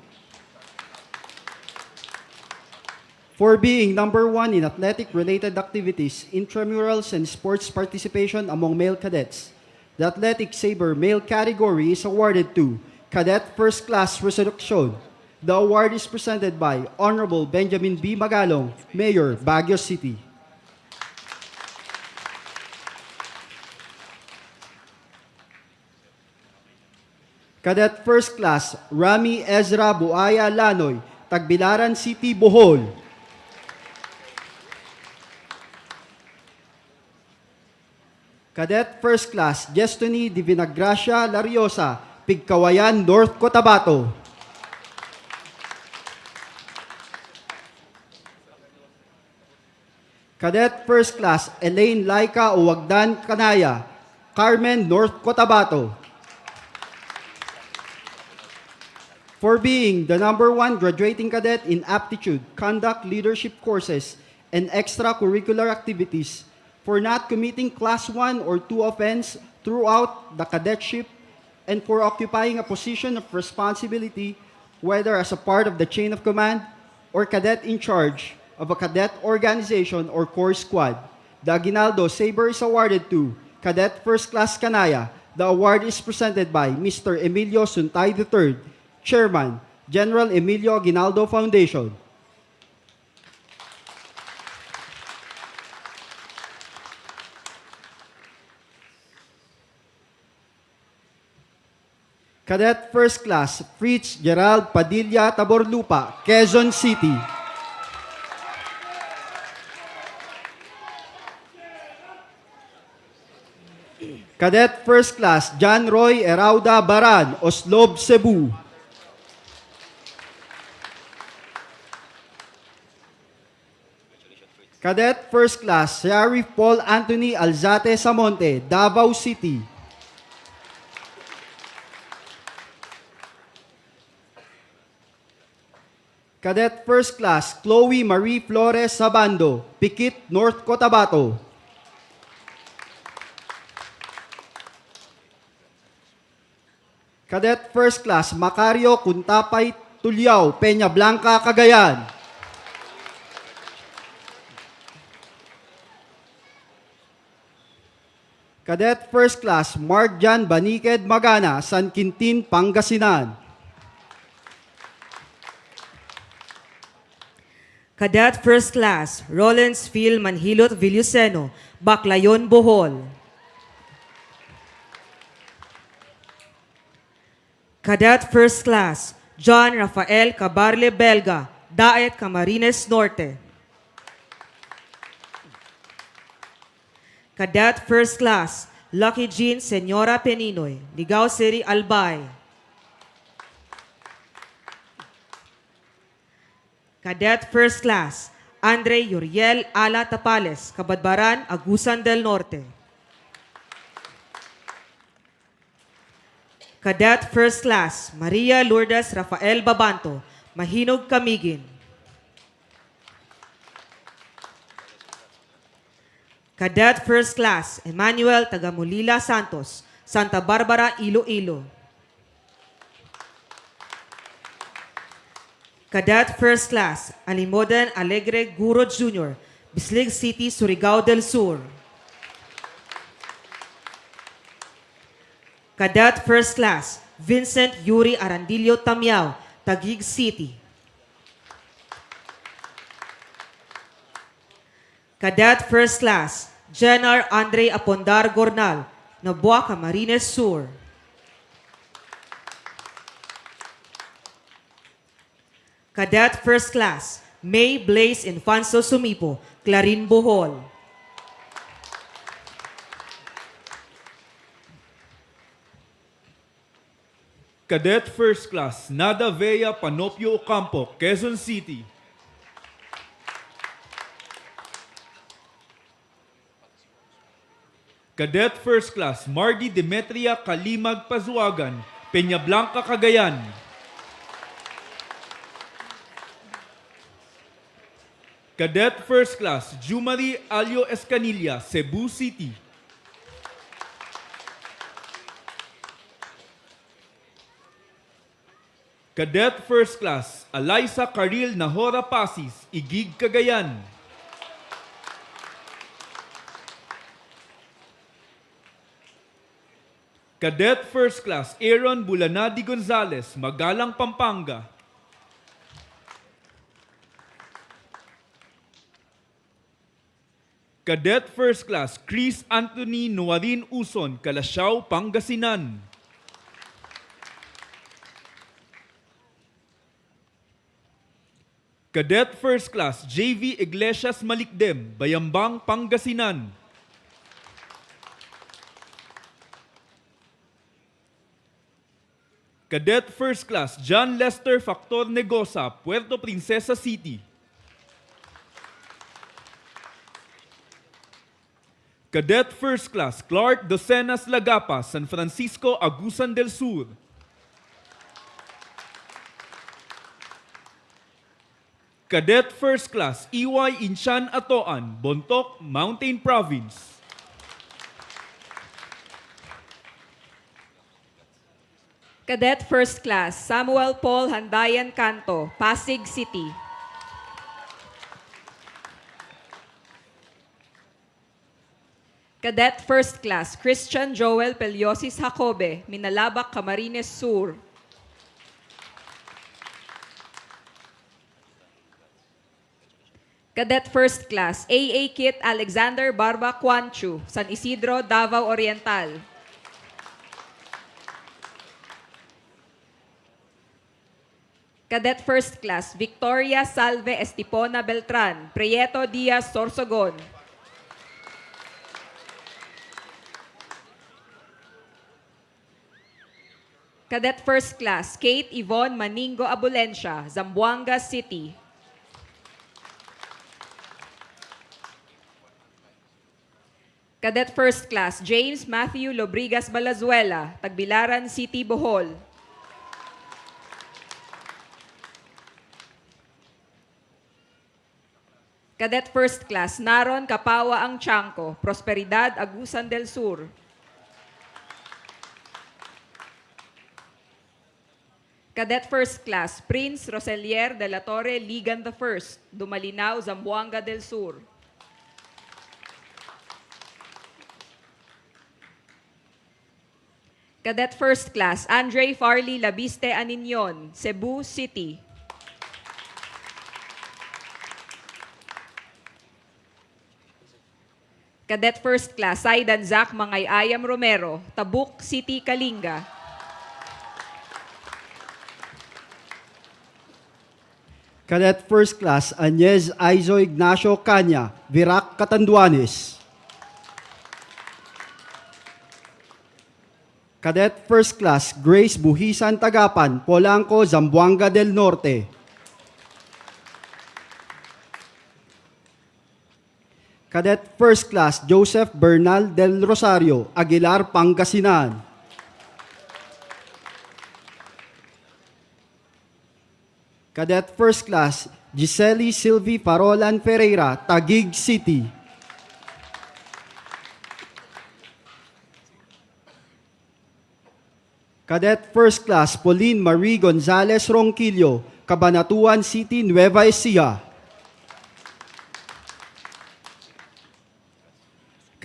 For being number 1 in athletic-related activities, intramurals, and sports participation among male cadets, the Athletic Saber male category is awarded to Cadet First Class Resurrection. The award is presented by Honorable Benjamin B. Magalong, Mayor, Baguio City. Cadet First Class Rami Ezra Buaya Lanoy, Tagbilaran City, Bohol. Cadet First Class Destiny Divinagracia Lariosa, Pigkawayan, North Cotabato. Cadet First Class Elaine Laika Uwagdan Kanaya, Carmen, North Cotabato. For being the number 1 graduating cadet in aptitude, conduct, leadership courses, and extracurricular activities, for not committing Class 1 or 2 offense throughout the cadetship, and for occupying a position of responsibility whether as a part of the chain of command or cadet in charge of a cadet organization or corps squad. The Aguinaldo Saber is awarded to Cadet First Class Kanaya. The award is presented by Mr. Emilio Suntay III, Chairman, General Emilio Aguinaldo Foundation. Cadet First Class Fritz Gerald Padilla Taborlupa, Quezon City. Cadet First Class John Roy Erauda Baran, Oslob, Cebu. Cadet First Class Sheriff Paul Anthony Alzate Samonte, Davao City. Cadet First Class Chloe Marie Flores Sabando, Pikit, North Cotabato. Cadet First Class Macario Kuntapay Tulyao, Peña Blanca, Cagayan. Cadet First Class Mark Jan Baniked Magana, San Quintin, Pangasinan. Cadet First Class Rollins Phil Manhilot Villuceno, Baclayon, Bohol. Cadet First Class John Rafael Cabarle Belga, Daet, Camarines Norte. Cadet First Class Lucky Jean Senora Peninoy, Ligao City, Albay. Cadet First Class Andre Yuriel Ala Tapales, Cabadbaran, Agusan del Norte. Cadet First Class Maria Lourdes Rafael Babanto, Mahinog, Camiguin. Cadet First Class Emmanuel Tagamulila Santos, Santa Barbara, Iloilo. Cadet First Class Alimoden Alegre Guro Jr., Bislig City, Surigao del Sur. Cadet First Class Vincent Yuri Arandillo Tamiao, Taguig City. Cadet First Class Jenar Andre Apondar Gornal, Nabua, Camarines Sur. Cadet First Class May Blaze Infanso Sumipo, Clarin, Bohol. Cadet First Class Nada Vea Panopio Ocampo, Quezon City. Cadet First Class Mardi Demetria Kalimag Pazuagan, Peña Blanca, Cagayan. Cadet First Class Jumari Alio Escanilla, Cebu City. Cadet First Class Alaysa Karil Nahora Pasis, Igig, Cagayan. Cadet First Class Aaron Bulanadi Gonzalez, Magalang, Pampanga. Cadet First Class Chris Anthony Nuarin Uson, Calasiao, Pangasinan. Cadet First Class JV Iglesias Malikdem, Bayambang, Pangasinan. Cadet First Class John Lester Factor Negosa, Puerto Princesa City. Cadet First Class Clark Docenas Lagapa, San Francisco, Agusan del Sur. Cadet First Class EY Inchan Atoan, Bontoc, Mountain Province. Cadet First Class Samuel Paul Handayan Canto, Pasig City. Cadet First Class Christian Joel Peliosis Jacobe, Minalabak, Camarines Sur. Cadet First Class AA Kit Alexander Barba Quanchu, San Isidro, Davao Oriental. Cadet First Class Victoria Salve Estipona Beltran, Prieto Diaz Sorsogon. Cadet First Class Kate Yvonne Maningo Abulencia, Zamboanga City. Cadet First Class James Matthew Lobrigas Balazuela, Tagbilaran City, Bohol. Cadet First Class Naron Kapawa Ang Chanco, Prosperidad, Agusan del Sur. Cadet First Class Prince Roselier de la Torre Ligan I, Dumalinaw, Zamboanga del Sur. Cadet First Class Andre Farley Labiste Aninion, Cebu City. Cadet First Class Saidan Zach Mangayayam Romero, Tabuk City, Kalinga. Cadet First Class Añez Aizo Ignacio Caña, Virac, Catanduanes. Cadet First Class Grace Buhisan Tagapan, Polanco, Zamboanga del Norte. Cadet First Class Joseph Bernal del Rosario, Aguilar, Pangasinan. Cadet First Class Giseli Sylvie Parolan Ferreira, Taguig City. Cadet First Class Pauline Marie Gonzalez Ronquillo, Cabanatuan City, Nueva Ecija.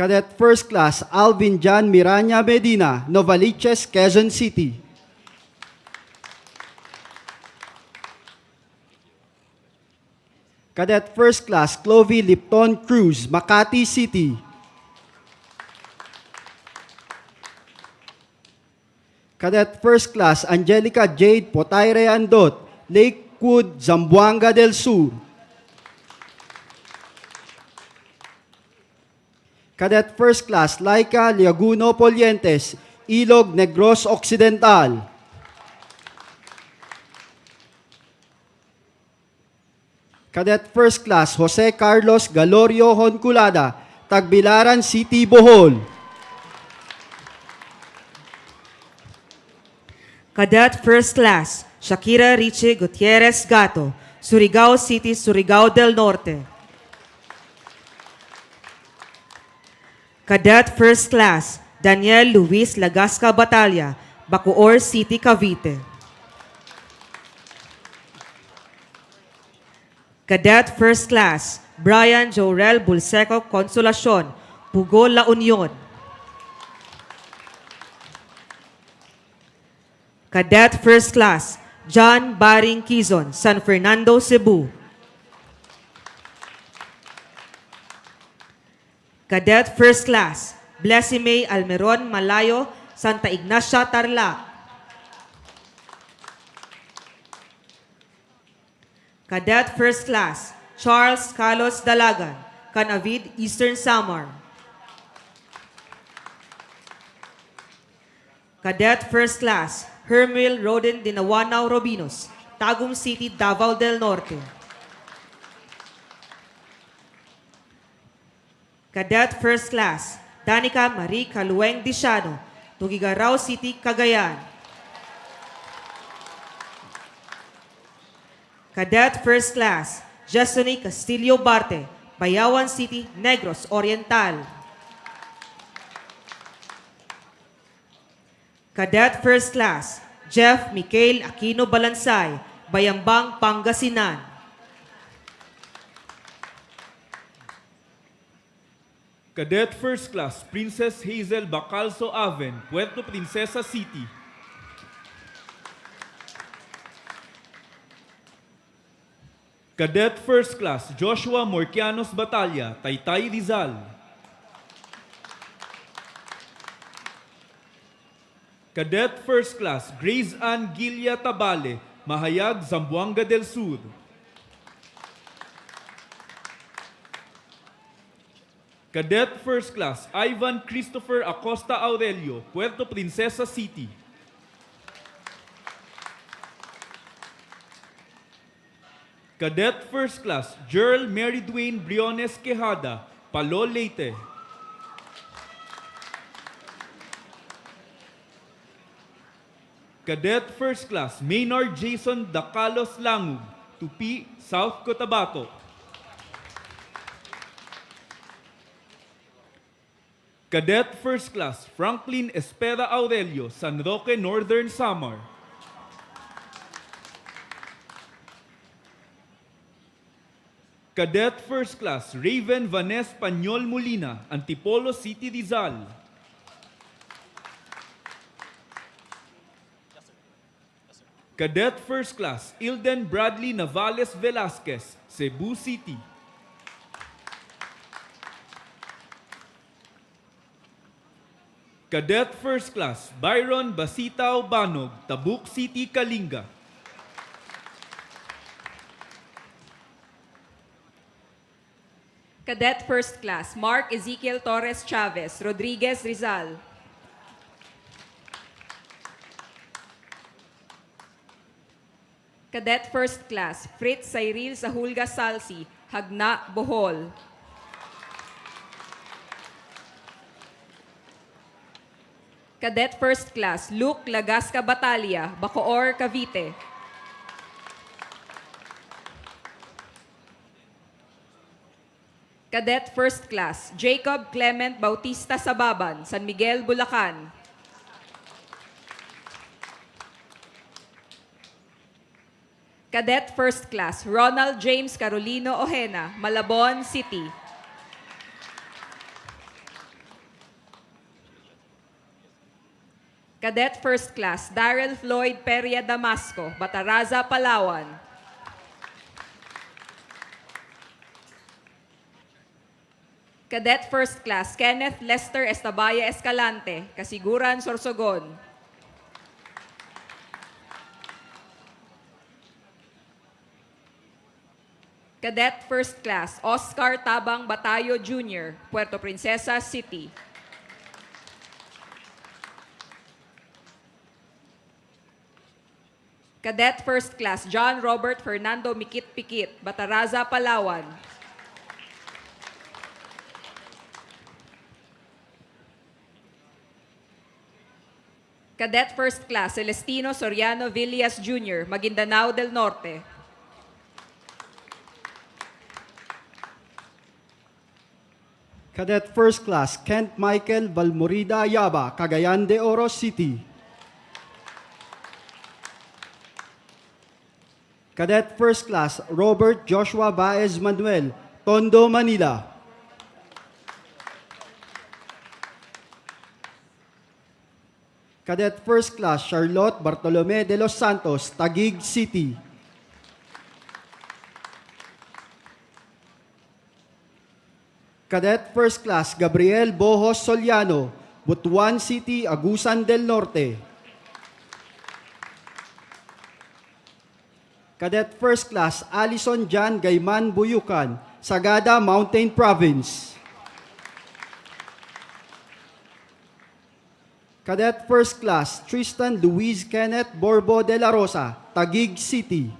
Cadet First Class Alvin John Miranya Medina, Novaliches, Quezon City. Cadet First Class Clovy Lipton Cruz, Makati City. Cadet First Class Angelica Jade Potayre Andot, Lakewood, Zamboanga del Sur. Cadet First Class Laika Liaguno Polientes, Ilog, Negros Occidental. Cadet First Class Jose Carlos Galorio Honculada, Tagbilaran City, Bohol. Cadet First Class Shakira Richie Gutierrez Gato, Surigao City, Surigao del Norte. Cadet First Class Daniel Luis Lagasca Batalla, Bacoor City, Cavite. Cadet First Class Brian Jorel Bulseco Consolacion, Pugo, La Union. Cadet First Class John Baring Quizon, San Fernando, Cebu. Cadet First Class Blessime Almeron Malayo, Santa Ignacia, Tarlac. Cadet First Class Charles Carlos Dalagan, Canavid, Eastern Samar. Cadet First Class Hermil Roden Dinawanao Robinos, Tagum City, Davao del Norte. Cadet First Class Danica Marie Calueng Disiano, Tugigaraw City, Cagayan. Cadet First Class Jasony Castillo Barte, Bayawan City, Negros Oriental. Cadet First Class Jeff Mikael Aquino Balansay, Bayambang, Pangasinan. Cadet First Class Princess Hazel Bacalso Aven, Puerto Princesa City. Cadet First Class Joshua Morquianos Batalla, Taytay Rizal. Cadet First Class Grace Ann Gilia Tabale, Mahayag, Zamboanga del Sur. Cadet First Class Ivan Christopher Acosta Aurelio, Puerto Princesa City. Cadet First Class Jerl Mary Dwayne Briones Quejada, Palo Leyte. Cadet First Class Maynard Jason Dacalos Langub, Tupi, South Cotabato. Cadet First Class Franklin Espera Aurelio, San Roque, Northern Samar. Cadet First Class Raven Vanes Pañol Molina, Antipolo City, Rizal. Cadet First Class Ilden Bradley Navales Velasquez, Cebu City. Cadet First Class Byron Basitao Banog, Tabuk City, Kalinga. Cadet First Class Mark Ezekiel Torres Chavez, Rodriguez, Rizal. Cadet First Class Fritz Cyril Sahulga Salsi, Hagna, Bohol. Cadet First Class Luke Lagasca Batalia, Bacoor, Cavite. Cadet First Class Jacob Clement Bautista Sababan, San Miguel, Bulacan. Cadet First Class Ronald James Carolino Ojena, Malabon City. Cadet First Class Darrell Floyd Peria Damasco, Bataraza, Palawan. Cadet First Class Kenneth Lester Estabaya Escalante, Kasiguran, Sorsogon. Cadet First Class Oscar Tabang Batayo Jr., Puerto Princesa City. Cadet First Class John Robert Fernando Mikit Pikit, Bataraza, Palawan. Cadet First Class Celestino Soriano Villas Jr., Maguindanao del Norte. Cadet First Class Kent Michael Valmorida Ayaba, Cagayan de Oro City. Cadet First Class Robert Joshua Baez Manuel, Tondo, Manila. Cadet First Class Charlotte Bartolome de los Santos, Taguig City. Cadet First Class Gabriel Bojos Soliano, Butuan City, Agusan del Norte. Cadet First Class Alison Jan Gayman Buyukan, Sagada Mountain Province. Cadet First Class Tristan Luis Kenneth Borbo de la Rosa, Taguig City.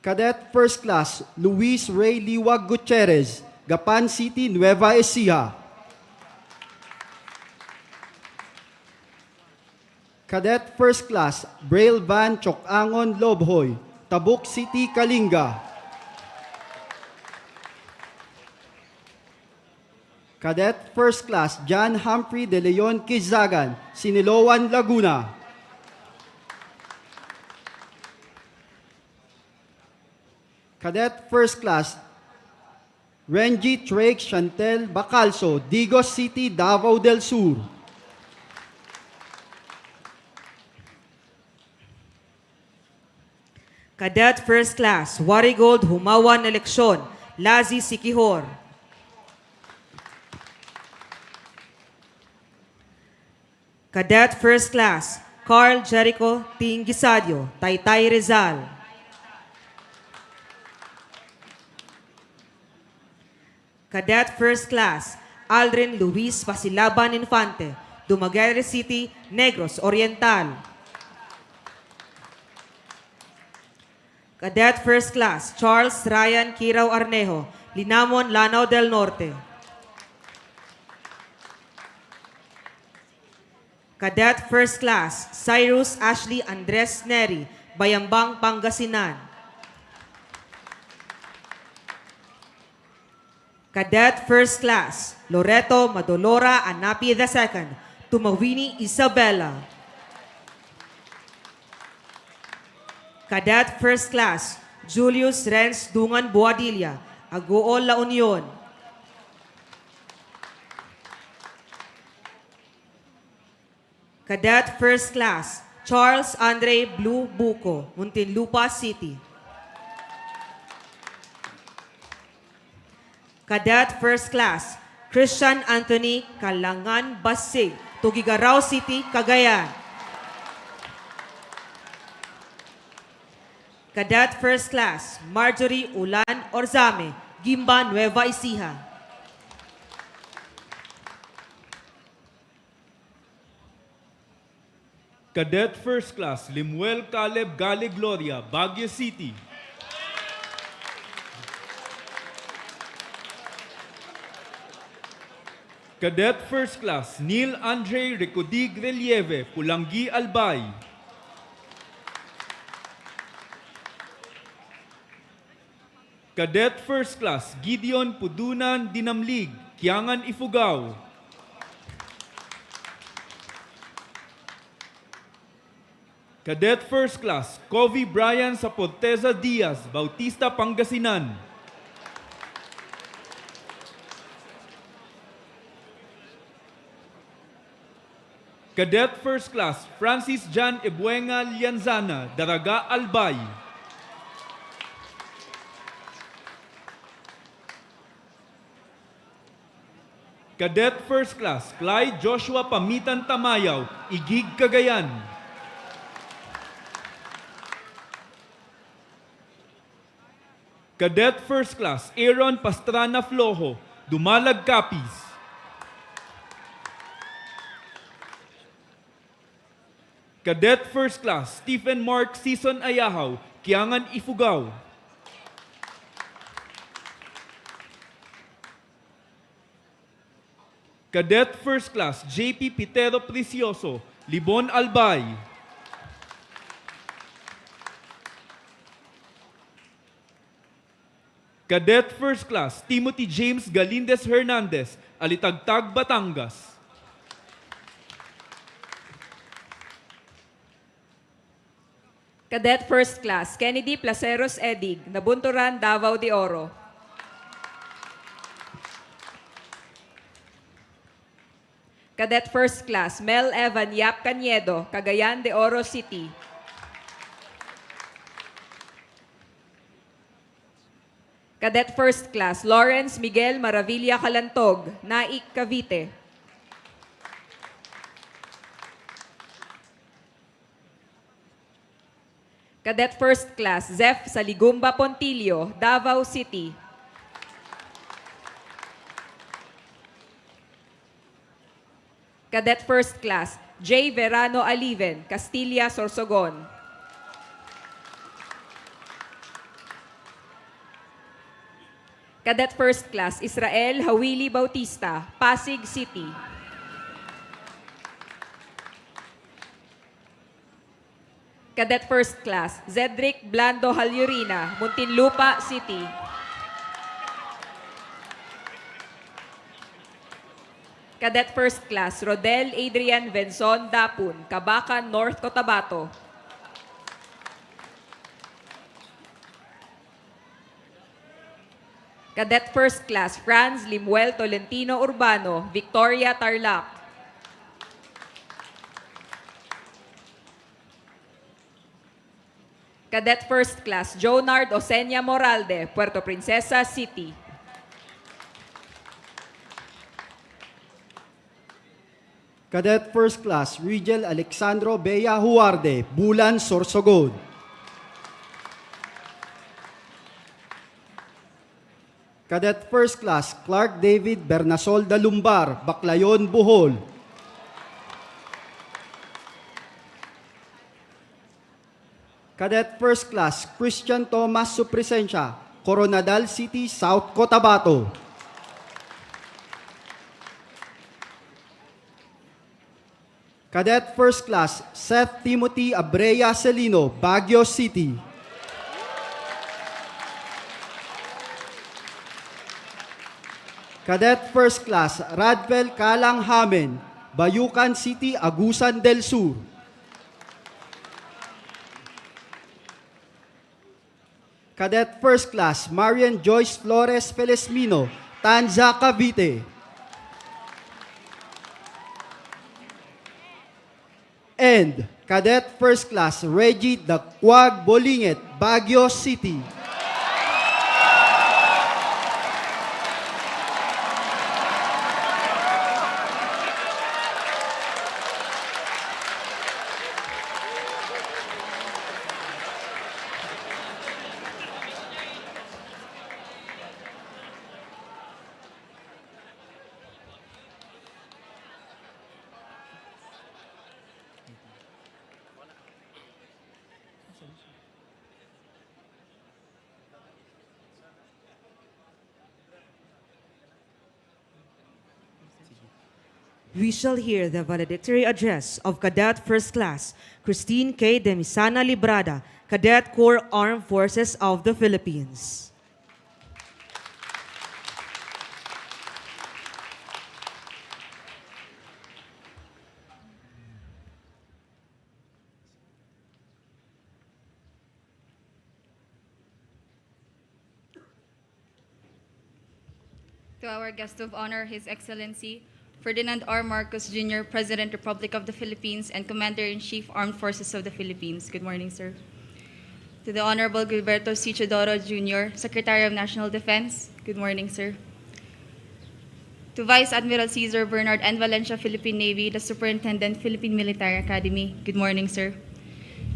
Cadet First Class Luis Ray Liwag Gutierrez, Gapan City, Nueva Ecija. Cadet First Class Braille Van Chokangon Lobhoy, Tabuk City, Kalinga. Cadet First Class John Humphrey de Leon Kizagan, Siniloan, Laguna. Cadet First Class Renji Drake Chantel Bacalso, Digos City, Davao del Sur. Cadet First Class Warigold Humawan Eleksyon, Lazi Sikihor. Cadet First Class Carl Jericho Tingisadio, Taytay Rizal. Cadet First Class Aldrin Luis Pasilaban Infante, Dumaguete City, Negros Oriental. Cadet First Class Charles Ryan Kirao Arnejo, Linamon, Lanao del Norte. Cadet First Class Cyrus Ashley Andres Neri, Bayambang, Pangasinan. Cadet First Class Loreto Madolora Anapi II, Tumawini, Isabela. Cadet First Class Julius Renz Dungan Boadilla, Agool, La Union. Cadet First Class Charles Andre Blue Buko, Muntinlupa City. Cadet First Class Christian Anthony Kalangan Basig, Tugigaraw City, Cagayan. Cadet First Class Marjorie Ulan Orzame, Gimba, Nueva Ecija. Cadet First Class Limuel Caleb Gale Gloria, Baguio City. Cadet First Class Neil Andre Ricodig Relieve, Pulangi, Albay. Cadet First Class Gideon Pudunan Dinamlig, Kiangan, Ifugao. Cadet First Class Covey Brian Sapoteza Diaz, Bautista, Pangasinan. Cadet First Class Francis Jan Ebuenga Lianzana, Daraga, Albay. Cadet First Class Clyde Joshua Pamitan Tamayaw, Igig, Cagayan. Cadet First Class Aaron Pastrana Flojo, Dumalag, Capiz. Cadet First Class Stephen Mark Season Ayahaw, Kiangan, Ifugao. Cadet First Class JP Pitero Precioso, Libon, Albay. Cadet First Class Timothy James Galindez Hernandez, Alitagtag, Batangas. Cadet First Class Kennedy Placeros Edig, Nabunturan, Davao de Oro. Cadet First Class Mel Evan Yap Caniedo, Cagayan de Oro City. Cadet First Class Lawrence Miguel Maravilla Calantog, Naik, Cavite. Cadet First Class Zeph Saligumba Pontilio, Davao City. Cadet First Class J. Verano Aliven, Castilla, Sorsogon. Cadet First Class Israel Hawili Bautista, Pasig City. Cadet First Class Zedric Blando Halyurina, Muntinlupa City. Cadet First Class Rodel Adrian Benzon Dapun, Cabacan, North Cotabato. Cadet First Class Franz Limuel Tolentino Urbano, Victoria, Tarlac. Cadet First Class Jonard Osenia Moralde, Puerto Princesa City. Cadet First Class Rigel Alexandro Bea Huarde, Bulan, Sorsogon. Cadet First Class Clark David Bernasol Dalumbar, Baclayon, Bohol. Cadet First Class Christian Thomas Supresencia, Coronadal City, South Cotabato. Cadet First Class Seth Timothy Abrea Celino, Baguio City. Cadet First Class Radvel Kalang Hamen, Bayucan City, Agusan del Sur. Cadet First Class Marian Joyce Flores Felesmino, Tanza, Cavite. And Cadet First Class Reggie Daquag Bolinget, Baguio City. We shall hear the valedictory address of Cadet First Class Christine K. Demisana Librada, Cadet Corps Armed Forces of the Philippines. To our guest of honor, His Excellency Ferdinand R. Marcos Jr., President, Republic of the Philippines, and Commander-in-Chief, Armed Forces of the Philippines. Good morning, sir. To the Honorable Gilberto C. Chodoro Jr., Secretary of National Defense. Good morning, sir. To Vice Admiral Cesar Bernard N. Valencia, Philippine Navy, the Superintendent, Philippine Military Academy. Good morning, sir.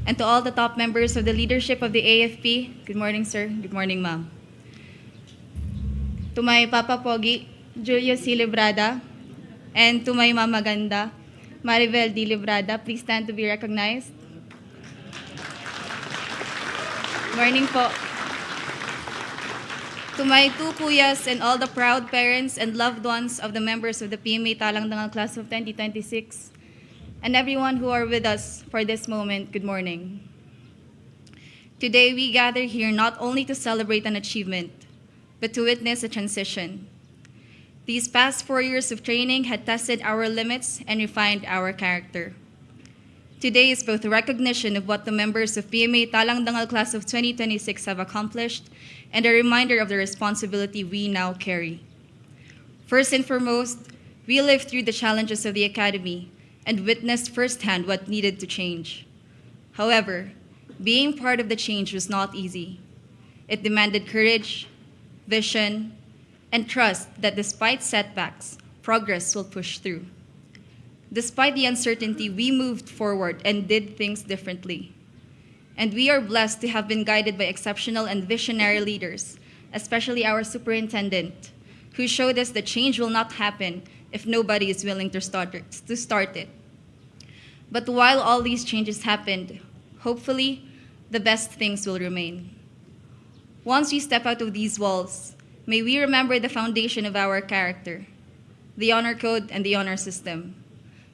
And to all the top members of the leadership of the AFP. Good morning, sir. Good morning, ma'am. To my Papa Pogi, Julio C. Librada, and to my Mama Ganda, Maribel D. Librada, please stand to be recognized. Morning po. To my two kuyas and all the proud parents and loved ones of the members of the PMA Talang Dangal class of 2026, and everyone who are with us for this moment, good morning. Today we gather here not only to celebrate an achievement, but to witness a transition. These past 4 years of training had tested our limits and refined our character. Today is both a recognition of what the members of PMA Talang Dangal class of 2026 have accomplished and a reminder of the responsibility we now carry. First and foremost, we lived through the challenges of the Academy and witnessed firsthand what needed to change. However, being part of the change was not easy. It demanded courage, vision, and trust that despite setbacks, progress will push through. Despite the uncertainty, we moved forward and did things differently. And we are blessed to have been guided by exceptional and visionary leaders, especially our superintendent, who showed us that change will not happen if nobody is willing to start it. But while all these changes happened, hopefully, the best things will remain. Once we step out of these walls, may we remember the foundation of our character, the honor code and the honor system.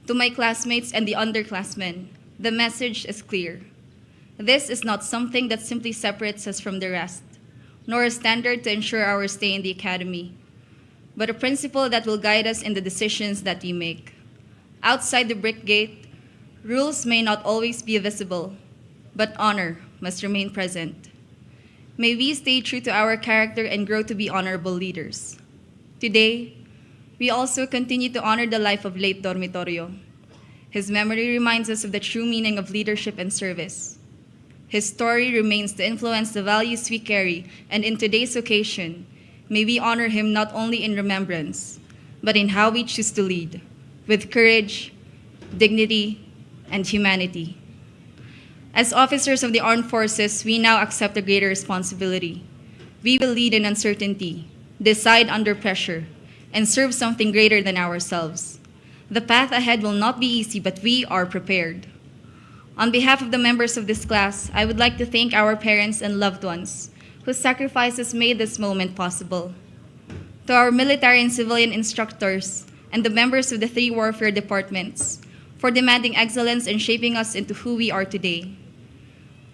To my classmates and the underclassmen, the message is clear. This is not something that simply separates us from the rest, nor a standard to ensure our stay in the academy. but a principle that will guide us in the decisions that we make. Outside the brick gate, rules may not always be visible, but honor must remain present. May we stay true to our character and grow to be honorable leaders. Today, we also continue to honor the life of late Dormitorio. His memory reminds us of the true meaning of leadership and service. His story remains to influence the values we carry, and in today's occasion, may we honor him not only in remembrance, but in how we choose to lead, with courage, dignity, and humanity. As officers of the armed forces, we now accept a greater responsibility. We will lead in uncertainty, decide under pressure, and serve something greater than ourselves. The path ahead will not be easy, but we are prepared. On behalf of the members of this class, I would like to thank our parents and loved ones whose sacrifices made this moment possible. To our military and civilian instructors and the members of the 3 warfare departments for demanding excellence and shaping us into who we are today.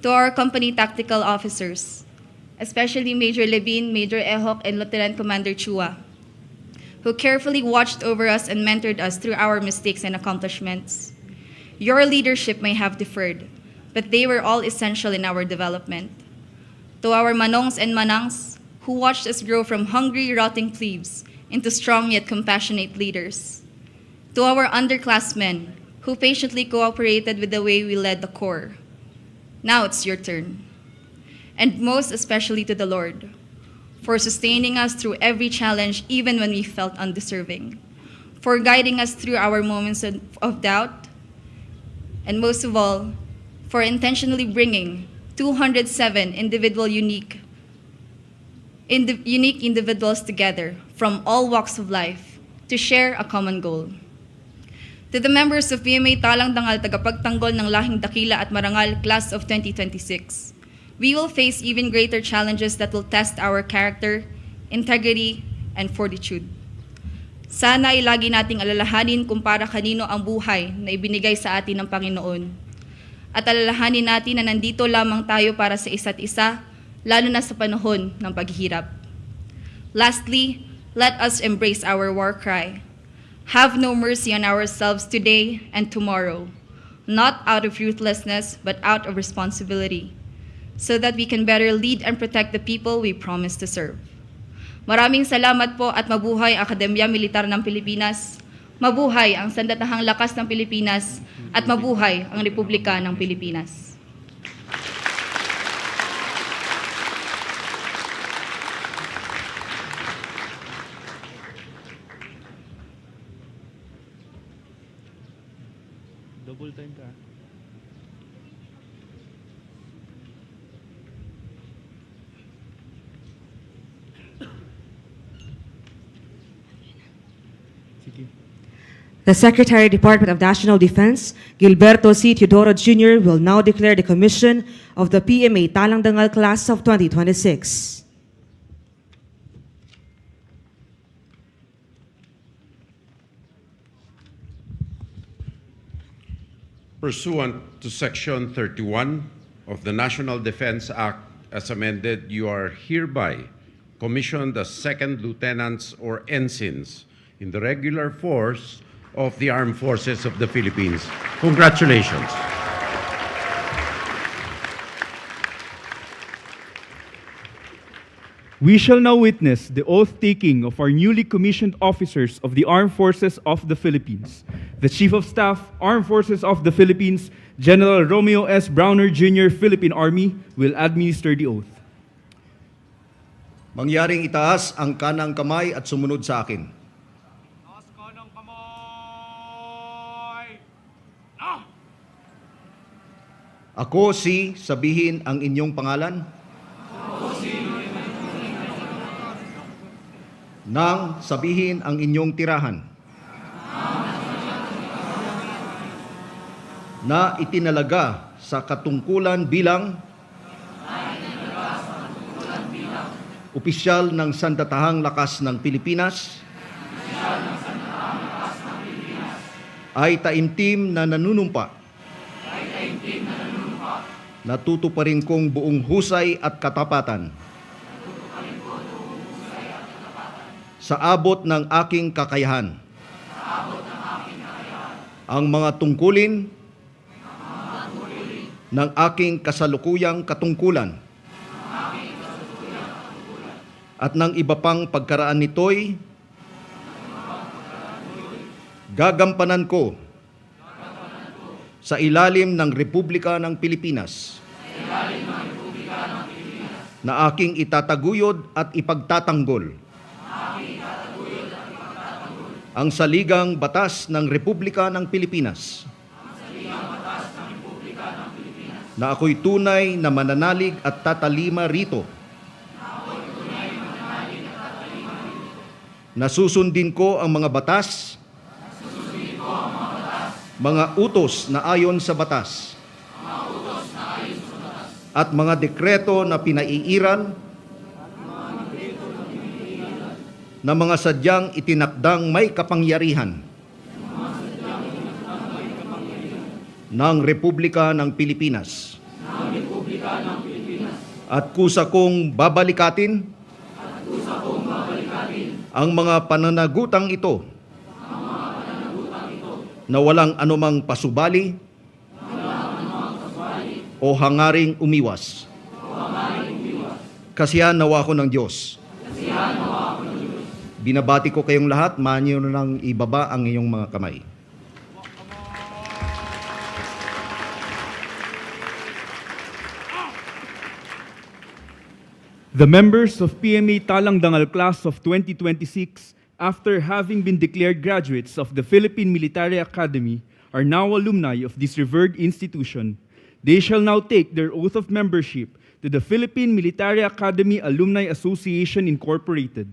To our company tactical officers, especially Major Levin, Major Ehok, and Lieutenant Commander Chua, who carefully watched over us and mentored us through our mistakes and accomplishments. Your leadership may have differed, but they were all essential in our development. To our manongs and manangs, who watched us grow from hungry, rotting plebes into strong yet compassionate leaders. To our underclassmen, who patiently cooperated with the way we led the Corps. Now it's your turn. And most especially to the Lord, for sustaining us through every challenge, even when we felt undeserving, for guiding us through our moments of doubt, and most of all, for intentionally bringing 207 unique individuals together from all walks of life to share a common goal. To the members of PMA Talang Dangal, tagapagtanggol ng lahing dakila at marangal class of 2026, we will face even greater challenges that will test our character, integrity, and fortitude. Sana ay lagi nating alalahanin kung para kanino ang buhay na ibinigay sa atin ng Panginoon. At alalahanin natin na nandito lamang tayo para sa isa't isa, lalo na sa panahon ng paghihirap. Lastly, let us embrace our war cry. Have no mercy on ourselves today and tomorrow, not out of ruthlessness, but out of responsibility, so that we can better lead and protect the people we promise to serve. Maraming salamat po at mabuhay ang Akademya Militar ng Pilipinas, mabuhay ang Sandatahang Lakas ng Pilipinas, at mabuhay ang Republika ng Pilipinas. Double time ka. The Secretary, Department of National Defense, Gilberto C. Teodoro Jr., will now declare the commission of the PMA Talang Dangal class of 2026. Pursuant to Section 31 of the National Defense Act as amended, you are hereby commissioned as second lieutenants or ensigns in the regular force of the Armed Forces of the Philippines. Congratulations. We shall now witness the oath-taking of our newly commissioned officers of the Armed Forces of the Philippines. The Chief of Staff, Armed Forces of the Philippines, General Romeo S. Browner Jr., Philippine Army, will administer the oath. Mangyaring itaas ang kanang kamay at sumunod sa akin. Taas ka ng kamay! Ah! Ako si sabihin ang inyong pangalan. Nang sabihin ang inyong tirahan. Na itinalaga sa katungkulan bilang opisyal ng Sandatahang Lakas ng Pilipinas ay taimtim na nanunumpa na tutuparin kong buong husay at katapatan sa abot ng aking kakayahan. Ang mga tungkulin ng aking kasalukuyang katungkulan at ng iba pang pagkaraan nito'y gagampanan ko sa ilalim ng Republika ng Pilipinas na aking itataguyod at ipagtatanggol ang saligang batas ng Republika ng Pilipinas na ako'y tunay na mananalig at tatalima rito, na susundin ko ang mga batas, mga utos na ayon sa batas, at mga dekreto na pinaiiral na mga sadyang itinakdang may kapangyarihan ng Republika ng Pilipinas. At kusa kong babalikatin ang mga pananagutang ito na walang anumang pasubali o hangaring umiwas. Kasiyahan nawa ko ng Diyos. Binabati ko kayong lahat, manyo nang ibaba ang iyong mga kamay. The members of PMA Talang Dangal class of 2026, after having been declared graduates of the Philippine Military Academy, are now alumni of this revered institution. They shall now take their oath of membership to the Philippine Military Academy Alumni Association Incorporated.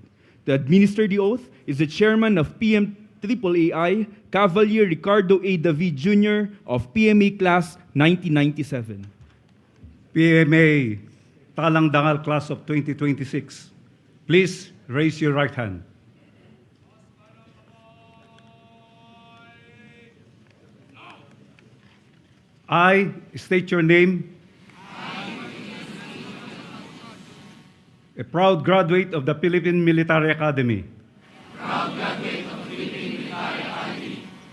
To administer the oath is the chairman of PMAAI, Cavalier Ricardo A. David Jr. of PMA Class 1997. PMA Talang Dangal class of 2026. Please raise your right hand. I state your name. A proud graduate of the Philippine Military Academy.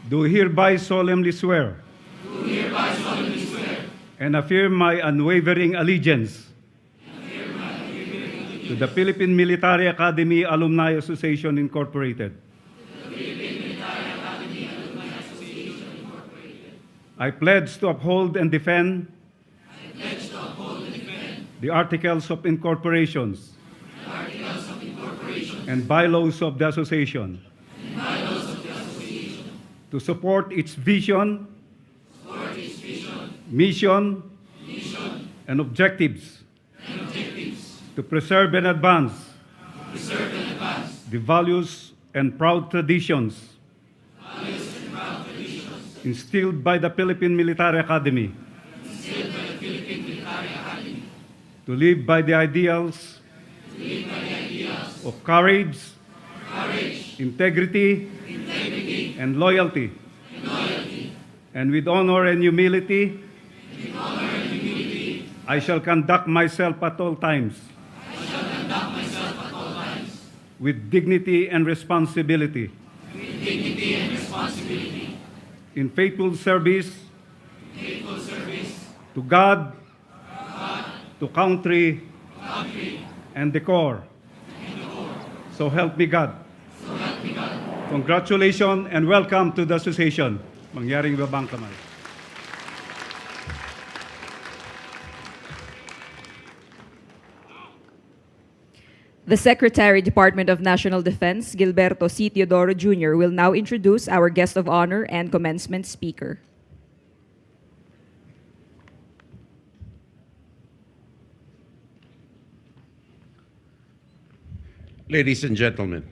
Do hereby solemnly swear. And affirm my unwavering allegiance to the Philippine Military Academy Alumni Association Incorporated. I pledge to uphold and defend the Articles of Incorporations and bylaws of the association, to support its vision, mission, and objectives, to preserve and advance the values and proud traditions instilled by the Philippine Military Academy, to live by the ideals of courage, integrity, and loyalty, and with honor and humility, I shall conduct myself at all times with dignity and responsibility, in faithful service to God, to country, and the core. So help me God. Congratulations and welcome to the association. Mangyaring babang kamay. The Secretary, Department of National Defense, Gilberto C. Teodoro Jr., will now introduce our guest of honor and commencement speaker. Ladies and gentlemen,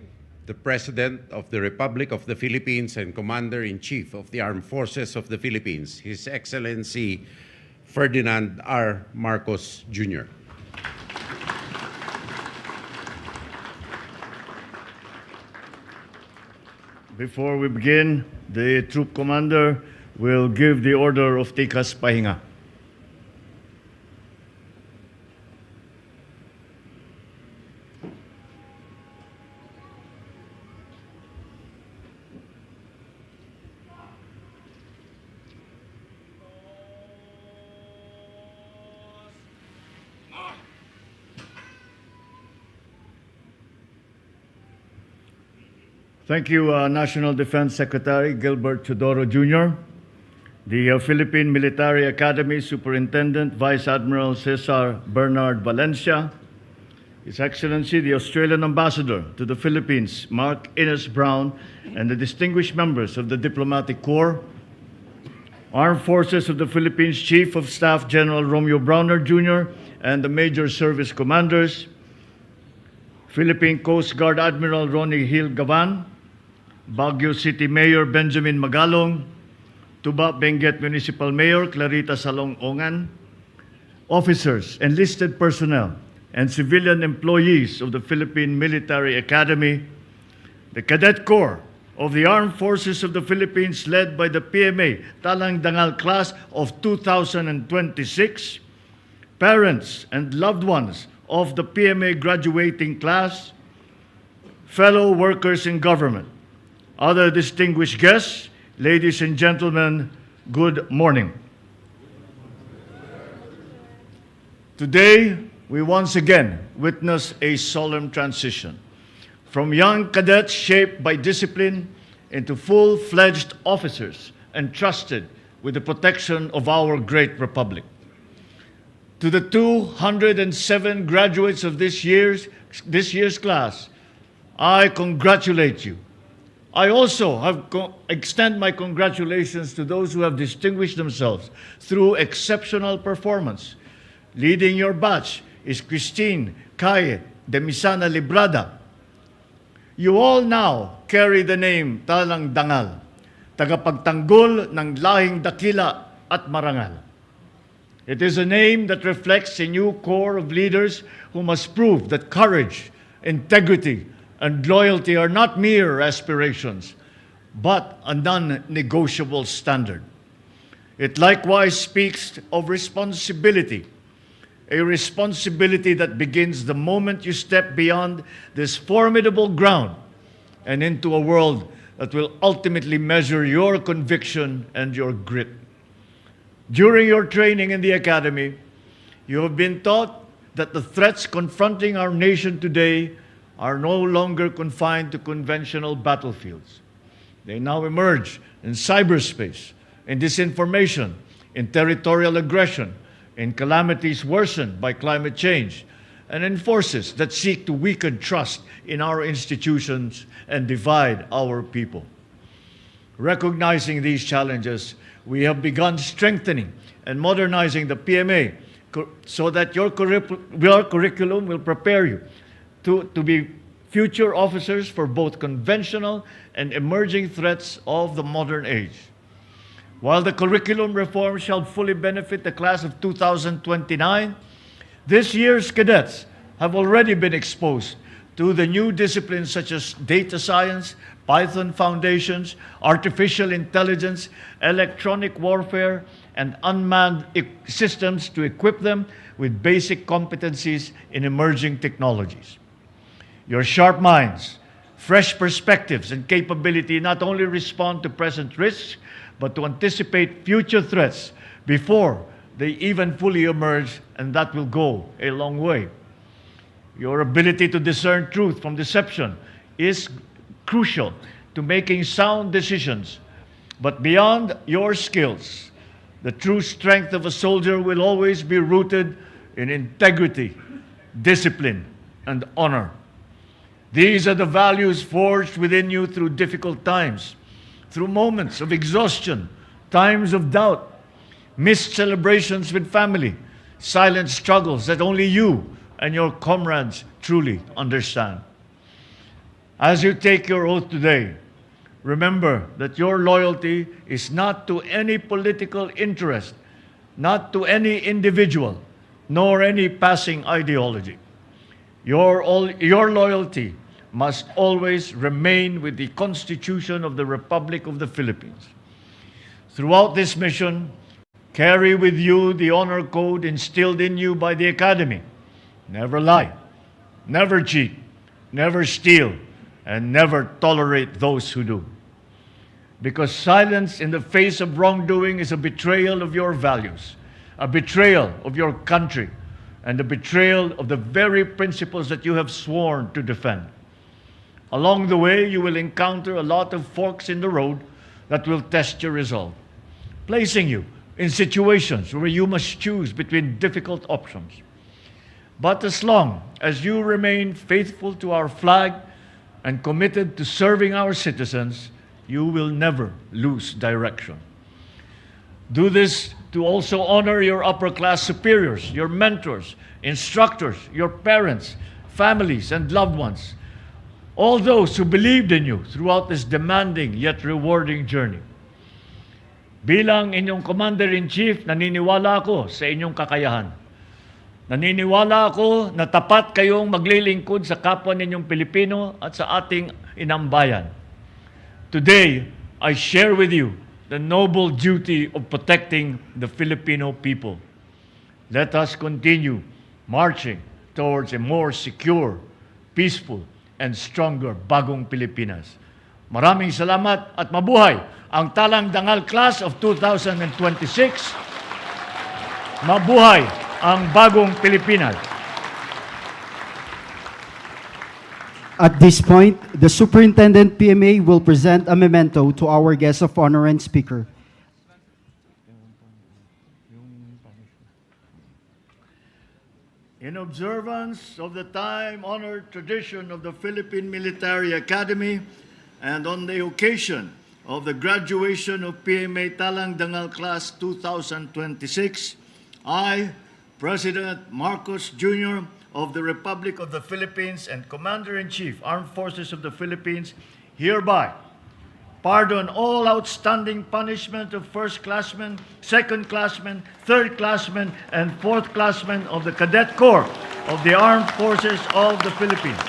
the President of the Republic of the Philippines and Commander-in-Chief of the Armed Forces of the Philippines, His Excellency Ferdinand R. Marcos, Jr. Before we begin, the troop commander will give the order of Tikas Pahinga. Thank you, National Defense Secretary Gilbert Teodoro Jr., the Philippine Military Academy Superintendent Vice Admiral Cesar Bernard Valencia, His Excellency the Australian Ambassador to the Philippines, Mark Innes Brown, and the distinguished members of the Diplomatic Corps, Armed Forces of the Philippines Chief of Staff General Romeo Browner Jr. and the Major Service Commanders, Philippine Coast Guard Admiral Ronnie Hill Gavan, Baguio City Mayor Benjamin Magalong, Tuba Benguet Municipal Mayor Clarita Salong-Ongan, officers, enlisted personnel, and civilian employees of the Philippine Military Academy, the Cadet Corps of the Armed Forces of the Philippines led by the PMA Talang Dangal class of 2026, parents and loved ones of the PMA graduating class, fellow workers in government, other distinguished guests, ladies and gentlemen, good morning. Today, we once again witness a solemn transition from young cadets shaped by discipline into full-fledged officers entrusted with the protection of our great republic. To the 207 graduates of this year's class, I congratulate you. I also extend my congratulations to those who have distinguished themselves through exceptional performance. Leading your batch is Christine Caye de Misana Librada. You all now carry the name Talang Dangal, tagapagtanggol ng lahing dakila at marangal. It is a name that reflects a new core of leaders who must prove that courage, integrity, and loyalty are not mere aspirations, but a non-negotiable standard. It likewise speaks of responsibility, a responsibility that begins the moment you step beyond this formidable ground and into a world that will ultimately measure your conviction and your grit. During your training in the academy, you have been taught that the threats confronting our nation today are no longer confined to conventional battlefields. They now emerge in cyberspace, in disinformation, in territorial aggression, in calamities worsened by climate change, and in forces that seek to weaken trust in our institutions and divide our people. Recognizing these challenges, we have begun strengthening and modernizing the PMA so that your curriculum will prepare you to be future officers for both conventional and emerging threats of the modern age. While the curriculum reform shall fully benefit the class of 2029, this year's cadets have already been exposed to the new disciplines such as data science, Python foundations, artificial intelligence, electronic warfare, and unmanned systems to equip them with basic competencies in emerging technologies. Your sharp minds, fresh perspectives, and capability not only respond to present risks, but to anticipate future threats before they even fully emerge, and that will go a long way. Your ability to discern truth from deception is crucial to making sound decisions. But beyond your skills, the true strength of a soldier will always be rooted in integrity, discipline, and honor. These are the values forged within you through difficult times, through moments of exhaustion, times of doubt, missed celebrations with family, silent struggles that only you and your comrades truly understand. As you take your oath today, remember that your loyalty is not to any political interest, not to any individual, nor any passing ideology. Your loyalty must always remain with the Constitution of the Republic of the Philippines. Throughout this mission, carry with you the honor code instilled in you by the Academy. Never lie, never cheat, never steal, and never tolerate those who do. Because silence in the face of wrongdoing is a betrayal of your values, a betrayal of your country, and a betrayal of the very principles that you have sworn to defend. Along the way, you will encounter a lot of forks in the road that will test your resolve, placing you in situations where you must choose between difficult options. But as long as you remain faithful to our flag and committed to serving our citizens, you will never lose direction. Do this to also honor your upper class superiors, your mentors, instructors, your parents, families, and loved ones, all those who believed in you throughout this demanding yet rewarding journey. Bilang inyong Commander-in-Chief, naniniwala ako sa inyong kakayahan. Naniniwala ako na tapat kayong maglilingkod sa kapwa ninyong Pilipino at sa ating inang bayan. Today, I share with you the noble duty of protecting the Filipino people. Let us continue marching towards a more secure, peaceful, and stronger bagong Pilipinas. Maraming salamat at mabuhay ang Talang Dangal Class of 2026. Mabuhay ang bagong Pilipinas. At this point, the Superintendent PMA will present a memento to our guest of honor and speaker. In observance of the time-honored tradition of the Philippine Military Academy and on the occasion of the graduation of PMA Talang Dangal Class 2026, I, President Marcos Jr. of the Republic of the Philippines and Commander-in-Chief, Armed Forces of the Philippines, hereby pardon all outstanding punishment of first-classmen, second-classmen, third-classmen, and fourth-classmen of the Cadet Corps of the Armed Forces of the Philippines.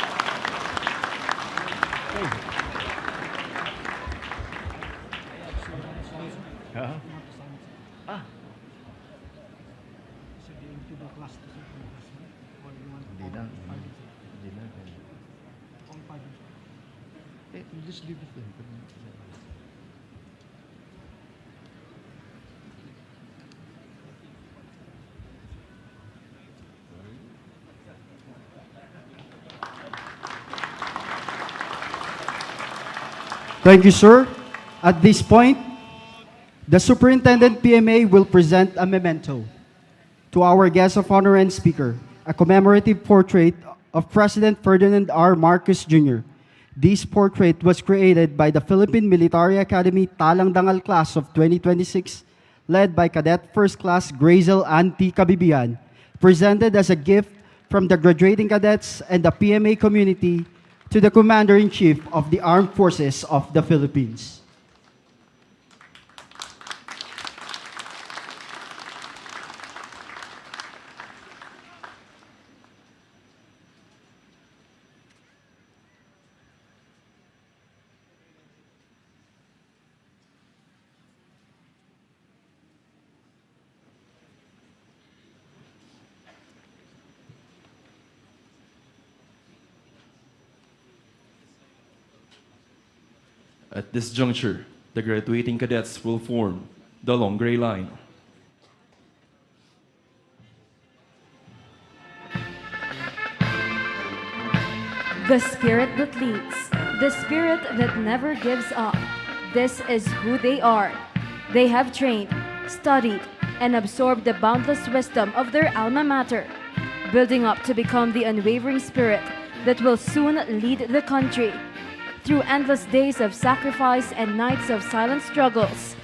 Just leave it there. Thank you, sir. At this point, the Superintendent PMA will present a memento to our guest of honor and speaker, a commemorative portrait of President Ferdinand R. Marcos Jr. This portrait was created by the Philippine Military Academy Talang Dangal Class of 2026, led by Cadet First Class Grazel Anti Kabibian, presented as a gift from the graduating cadets and the PMA community to the Commander-in-Chief of the Armed Forces of the Philippines. At this juncture, the graduating cadets will form the long gray line. The spirit that leads, the spirit that never gives up. This is who they are. They have trained, studied, and absorbed the boundless wisdom of their alma mater, building up to become the unwavering spirit that will soon lead the country. Through endless days of sacrifice and nights of silent struggles,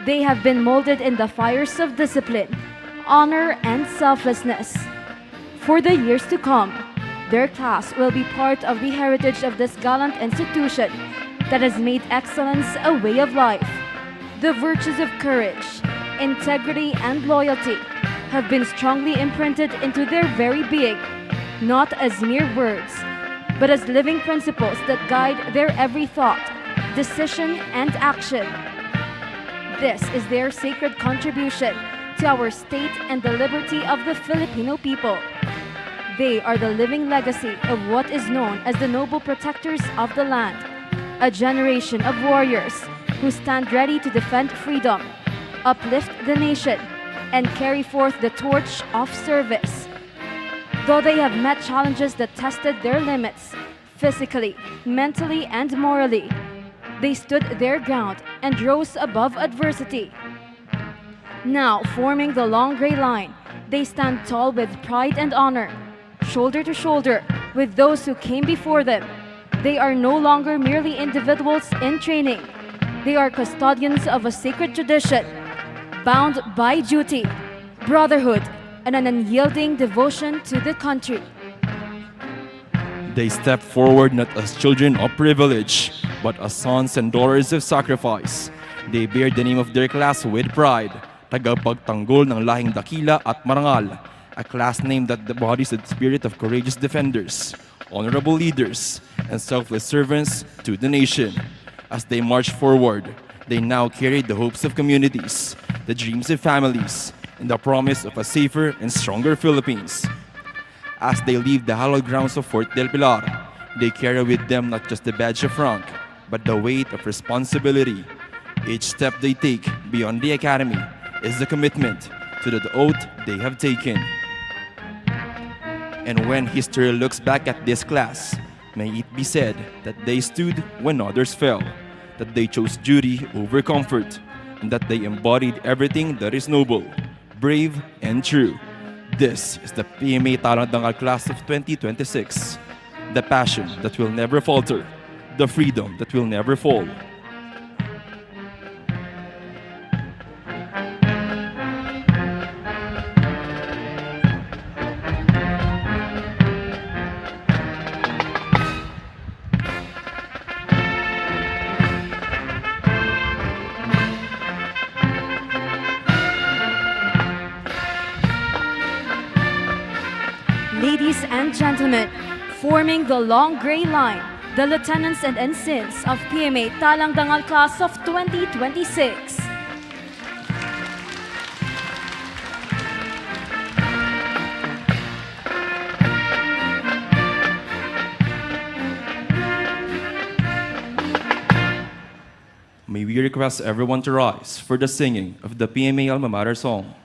they have been molded in the fires of discipline, honor, and selflessness. For the years to come, their class will be part of the heritage of this gallant institution that has made excellence a way of life. The virtues of courage, integrity, and loyalty have been strongly imprinted into their very being, not as mere words, but as living principles that guide their every thought, decision, and action. This is their sacred contribution to our state and the liberty of the Filipino people. They are the living legacy of what is known as the noble protectors of the land, a generation of warriors who stand ready to defend freedom, uplift the nation, and carry forth the torch of service. Though they have met challenges that tested their limits, physically, mentally, and morally. They stood their ground and rose above adversity. Now, forming the long gray line, they stand tall with pride and honor, shoulder to shoulder with those who came before them. They are no longer merely individuals in training. They are custodians of a sacred tradition, bound by duty, brotherhood, and an unyielding devotion to the country. They step forward not as children of privilege, but as sons and daughters of sacrifice. They bear the name of their class with pride, tagapagtanggol ng lahing dakila at marangal, a class name that embodies the spirit of courageous defenders, honorable leaders, and selfless servants to the nation. As they march forward, they now carry the hopes of communities, the dreams of families, and the promise of a safer and stronger Philippines. As they leave the hallowed grounds of Fort del Pilar, they carry with them not just the badge of rank, but the weight of responsibility. Each step they take beyond the academy is a commitment to the oath they have taken. And when history looks back at this class, may it be said that they stood when others fell, that they chose duty over comfort, and that they embodied everything that is noble, brave, and true. This is the PMA Talang Dangal class of 2026. The passion that will never falter, the freedom that will never fall. Ladies and gentlemen, forming the long gray line, the lieutenants and ensigns of PMA Talang Dangal class of 2026. May we request everyone to rise for the singing of the PMA Alma Mater song.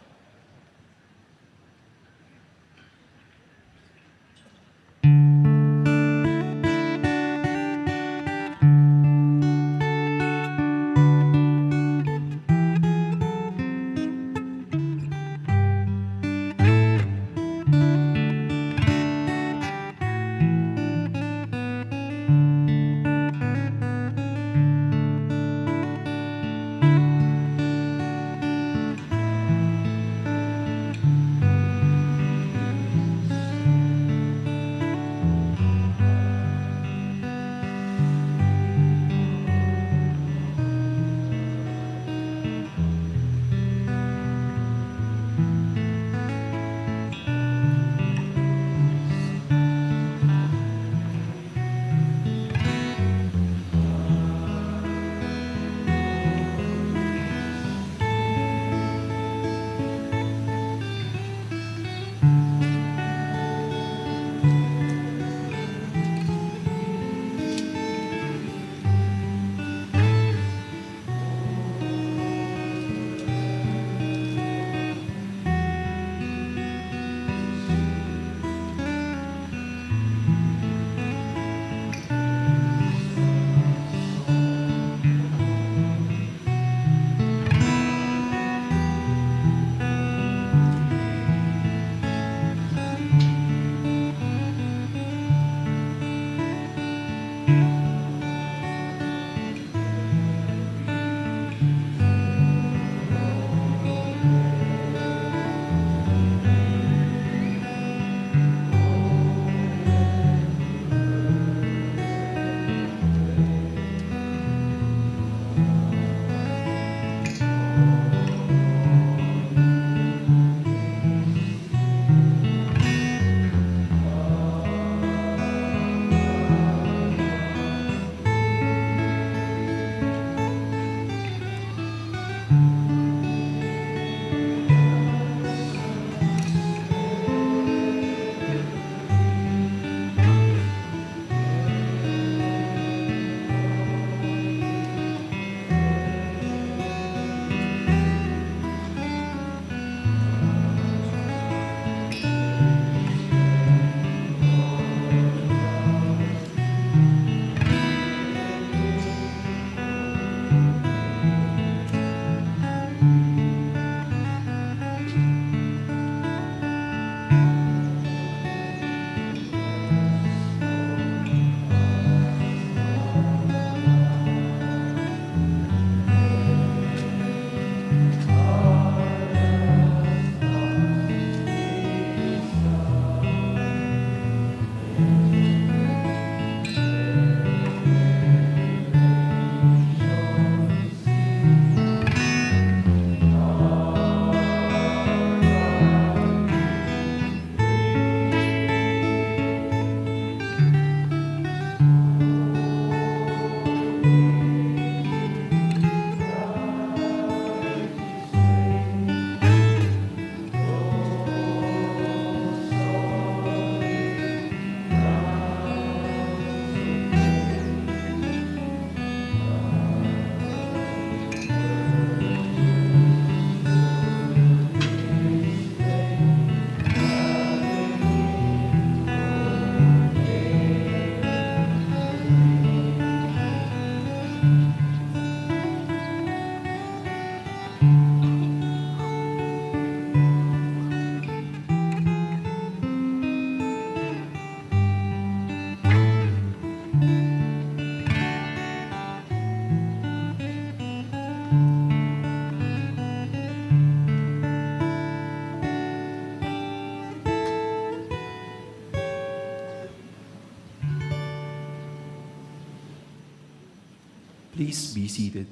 Please be seated.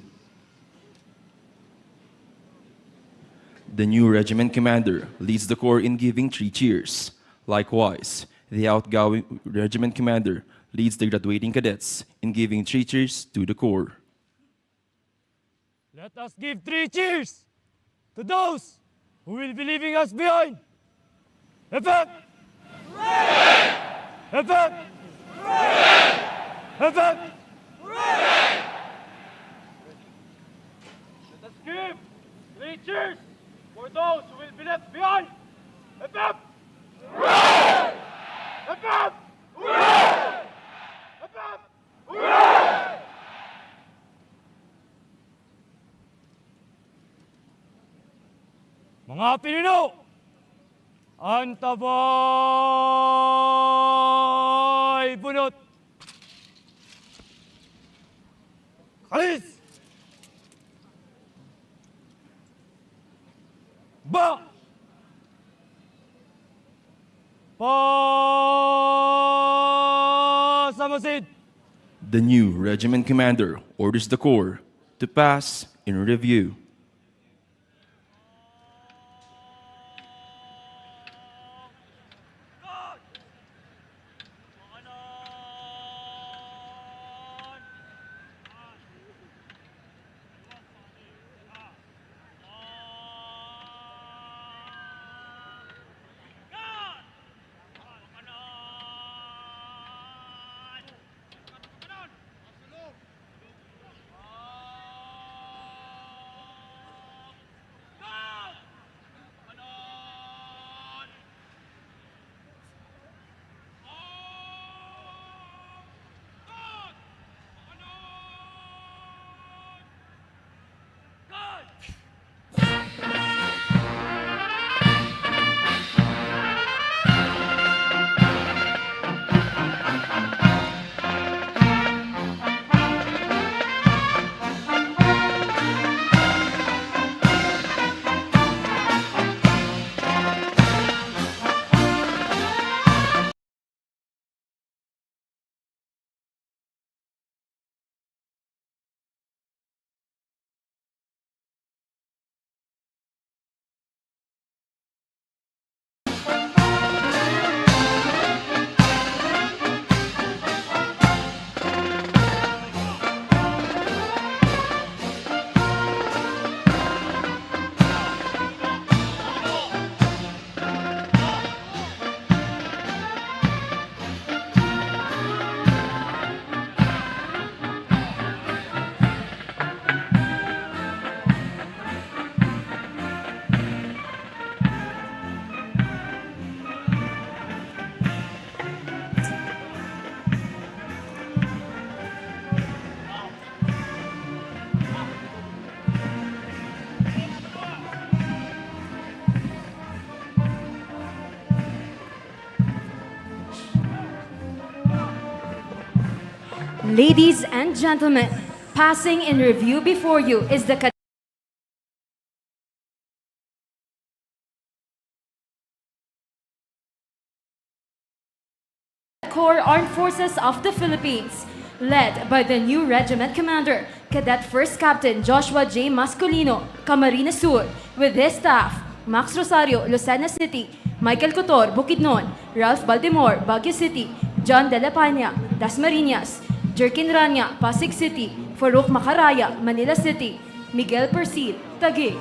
The new regiment commander leads the corps in giving 3 cheers. Likewise, the outgoing regiment commander leads the graduating cadets in giving 3 cheers to the corps. Let us give 3 cheers to those who will be leaving us behind. Effect! Effect! Effect! Let us give 3 cheers for those who will be left behind. Effect! Effect! Effect! Mga Pilino, antabay bunot. Kalis! Ba! Pasamasid! The new regiment commander orders the corps to pass in review. Ladies and gentlemen, passing in review before you is the Corps Armed Forces of the Philippines, led by the new regiment commander, Cadet First Captain Joshua J. Mascolino, Camarines Sur, with his staff, Max Rosario, Lucena City, Michael Cotor, Bukidnon, Ralph Baltimore, Baguio City, John De La Peña, Dasmariñas, Jerkin Rania, Pasig City, Farouk Macaraya, Manila City, Miguel Persil, Taguig.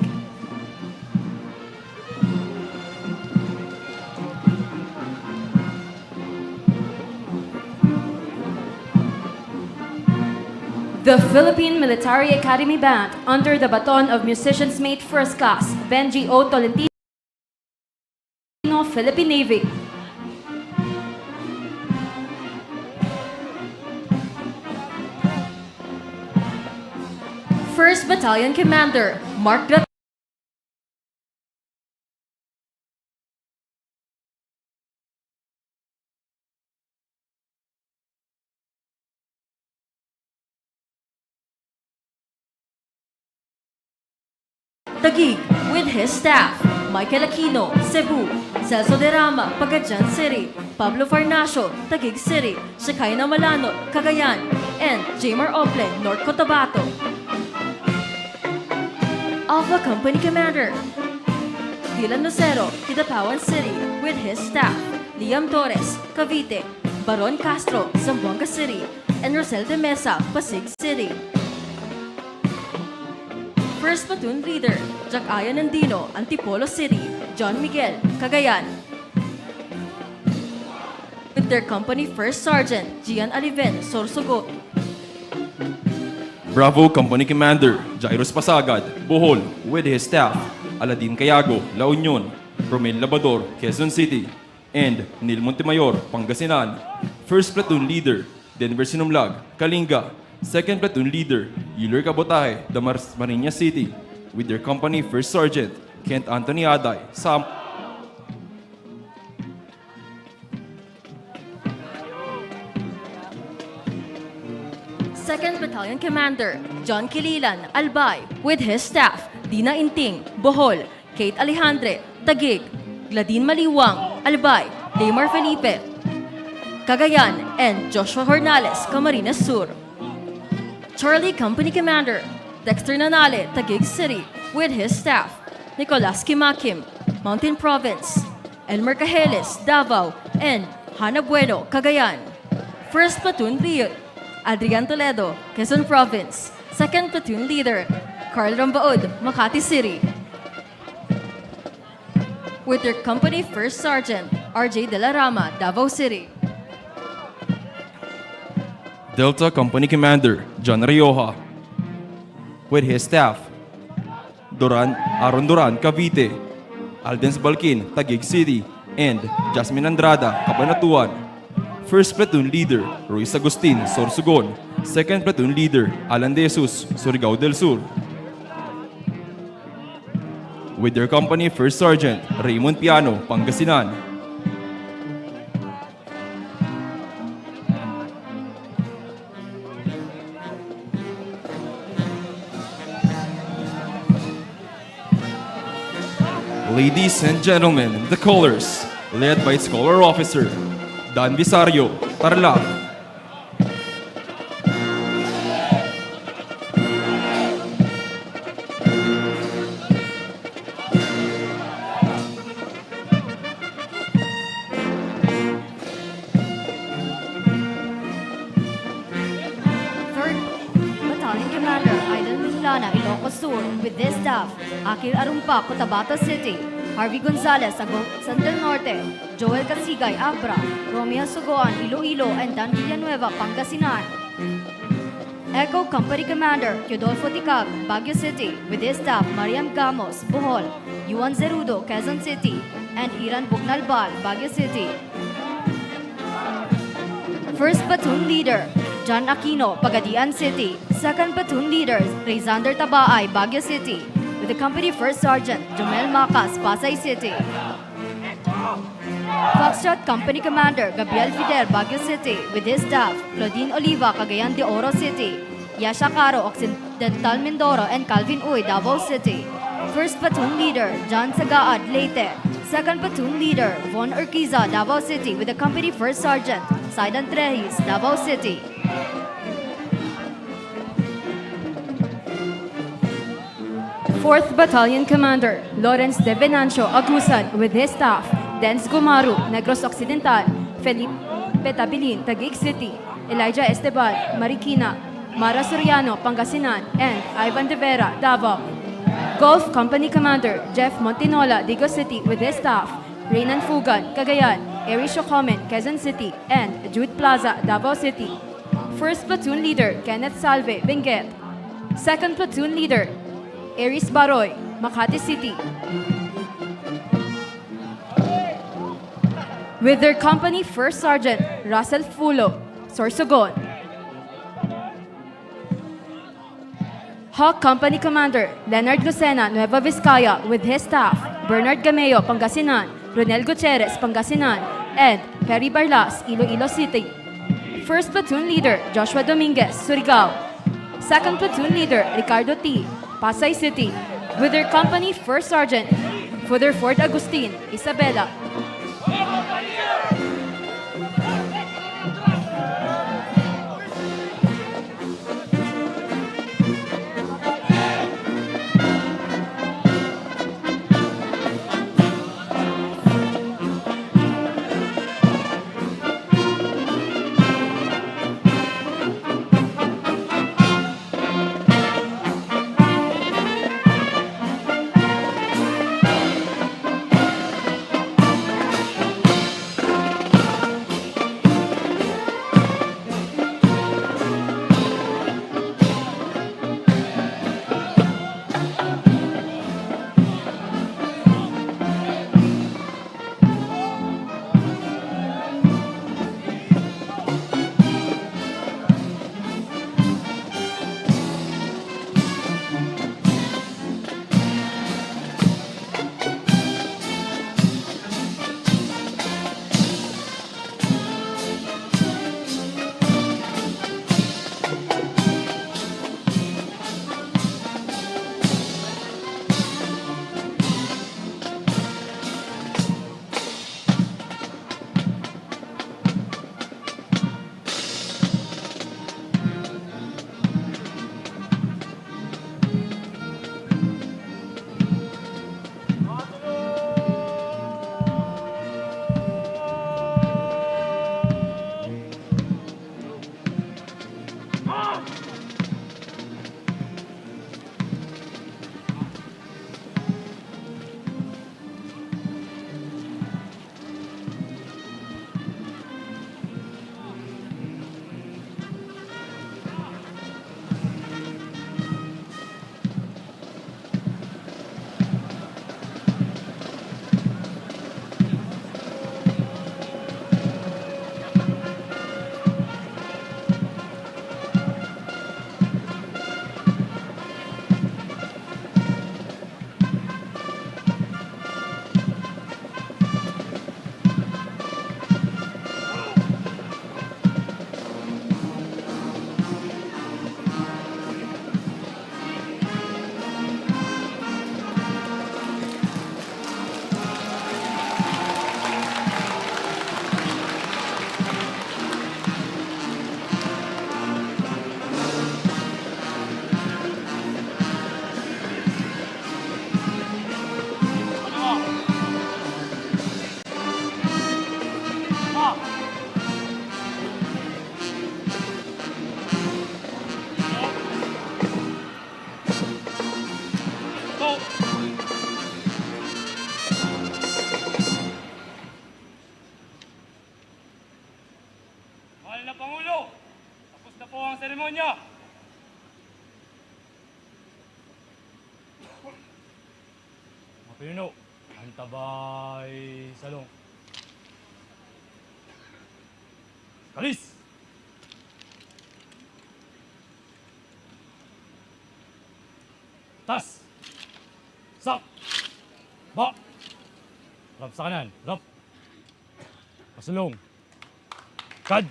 The Philippine Military Academy Band, under the baton of Musicians Mate First Class, Benji O. Tolentino, Philippine Navy. First Battalion Commander, Mark Taguig, with his staff, Michael Aquino, Cebu; Celso de Rama, Pagadian City; Pablo Farnacio, Taguig City; Shekinah Malanot, Cagayan; and Jamar Ople, North Cotabato. Alpha Company Commander Dylan Lucero, Kidapawan City with his staff; Liam Torres, Cavite; Baron Castro, Zamboanga City; and Rosel de Mesa, Pasig City. First Platoon Leader, Jack Ayan Andino, Antipolo City; John Miguel, Cagayan. With their company First Sergeant, Gian Aliven, Sorsogon. Bravo Company Commander Jairus Pasagad, Bohol, with his staff; Aladin Cayago, La Union; Romel Labador, Quezon City; and Neil Montemayor, Pangasinan. First Platoon Leader Denver Sinumlag, Kalinga. Second Platoon Leader Euler Cabotaje, Marinas City, with their company First Sergeant Kent Anthony Aday, Sam. Second Battalion Commander John Kililan, Albay, with his staff; Dina Inting, Bohol; Kate Alejandre, Taguig; Gladine Maliwang, Albay; Daymar Felipe, Cagayan; and Joshua Hornales, Camarines Sur. Charlie Company Commander Dexter Nanale, Taguig City, with his staff; Nicolas Kimakim, Mountain Province; Elmer Cajeles, Davao; and Hana Bueno, Cagayan. First Platoon Leader Adrian Toledo, Quezon Province. Second Platoon Leader Carl Rambaud, Makati City, with their company First Sergeant RJ De La Rama, Davao City. Delta Company Commander John Rioja, with his staff; Aaron Duran, Cavite; Aldens Balkin, Taguig City; and Jasmine Andrada, Cabanatuan. First Platoon Leader Ruiz Agustin, Sorsogon. Second Platoon Leader Alan De Jesus, Surigao del Sur. With their company First Sergeant Raymond Piano, Pangasinan. Ladies and gentlemen, the colors, led by its color officer, Dan Visario, Tarlac. Third Battalion Commander Aidan Mislana, Ilocos Sur, with this staff: Akil Arumpa, Cotabato City; Harvey Gonzalez, San del Norte; Joel Casigay, Abra; Romeo Sugoan, Iloilo; and Dan Villanueva, Pangasinan. Echo Company Commander Teodolfo Ticag, Baguio City, with his staff: Mariam Gamos, Bohol; Yuan Zerudo, Quezon City; and Iran Bugnalbal, Baguio City. First Platoon Leader John Aquino, Pagadian City. Second Platoon Leader Rayzander Tabaay, Baguio City, with the company First Sergeant Jomel Macas, Pasay City. Foxtrot Company Commander Gabriel Fidel, Baguio City, with his staff: Claudine Oliva, Cagayan de Oro City; Yasha Caro, Occidental Mindoro; and Calvin Uy, Davao City. First Platoon Leader John Sagaad, Leyte. Second Platoon Leader Von Urquiza, Davao City, with the company First Sergeant Saidan Trejis, Davao City. Fourth Battalion Commander Lawrence De Venancio, Agusan, with his staff: Denz Gumaru, Negros Occidental; Felipe Tabilin, Taguig City; Elijah Esteban, Marikina; Mara Soriano, Pangasinan; and Ivan De Vera, Davao. Golf Company Commander Jeff Montinola, Digo City, with his staff: Reynan Fugan, Cagayan; Eri Shokomen, Quezon City; and Jude Plaza, Davao City. First Platoon Leader Kenneth Salve, Benguet. Second Platoon Leader Aris Baroy, Makati City, with their company First Sergeant Russell Fulo, Sorsogon. Hawk Company Commander Leonard Lucena, Nueva Vizcaya, with his staff: Bernard Gameo, Pangasinan; Ronel Gutierrez, Pangasinan; and Perry Barlas, Iloilo City. First Platoon Leader Joshua Dominguez, Surigao. Second Platoon Leader Ricardo T., Pasay City, with their company First Sergeant Ford Agustin, Isabela. Mahal na Pangulo, tapos na po ang seremonya. Mga pinuno, ang tabay salong. Kalis! Tas! Sak! Ba! Rap sa kanan, rap! Pasulong! Kad!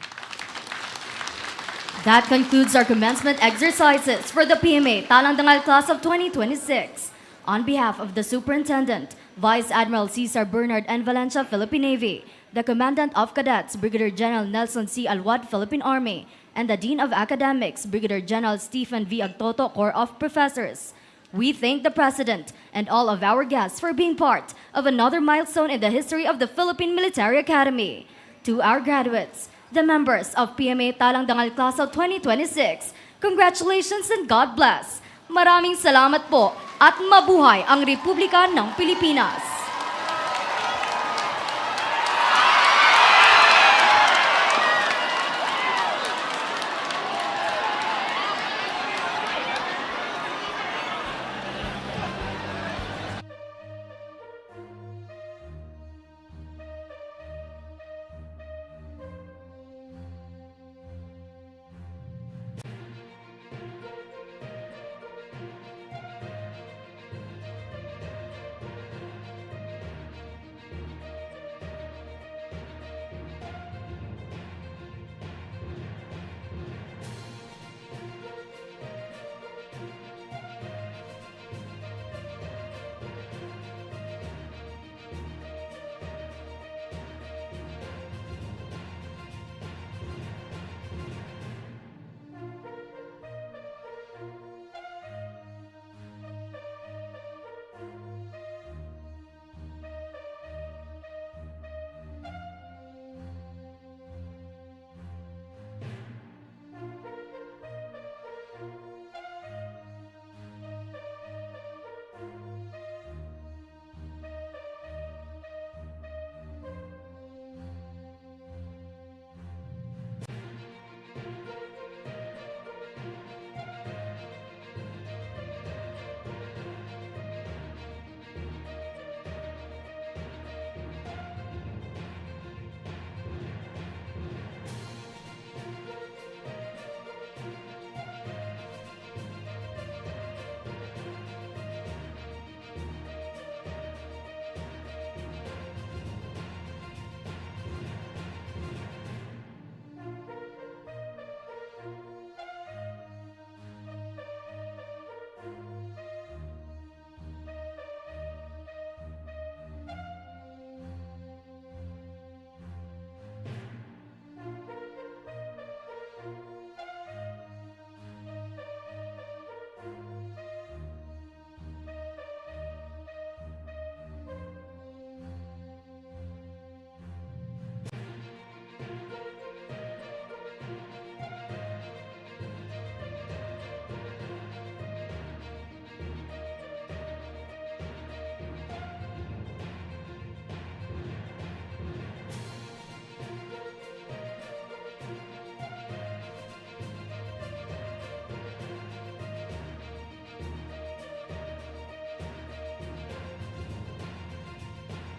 That concludes our commencement exercises for the PMA Talang Dangal class of 2026. On behalf of the Superintendent, Vice Admiral Cesar Bernard N. Valencia, Philippine Navy, the Commandant of Cadets, Brigadier General Nelson C. Alwad, Philippine Army, and the Dean of Academics, Brigadier General Stephen V. Agtoto, Corps of Professors, we thank the President and all of our guests for being part of another milestone in the history of the Philippine Military Academy. To our graduates, the members of PMA Talang Dangal Class of 2026, congratulations and God bless. Maraming salamat po at mabuhay ang Republika ng Pilipinas.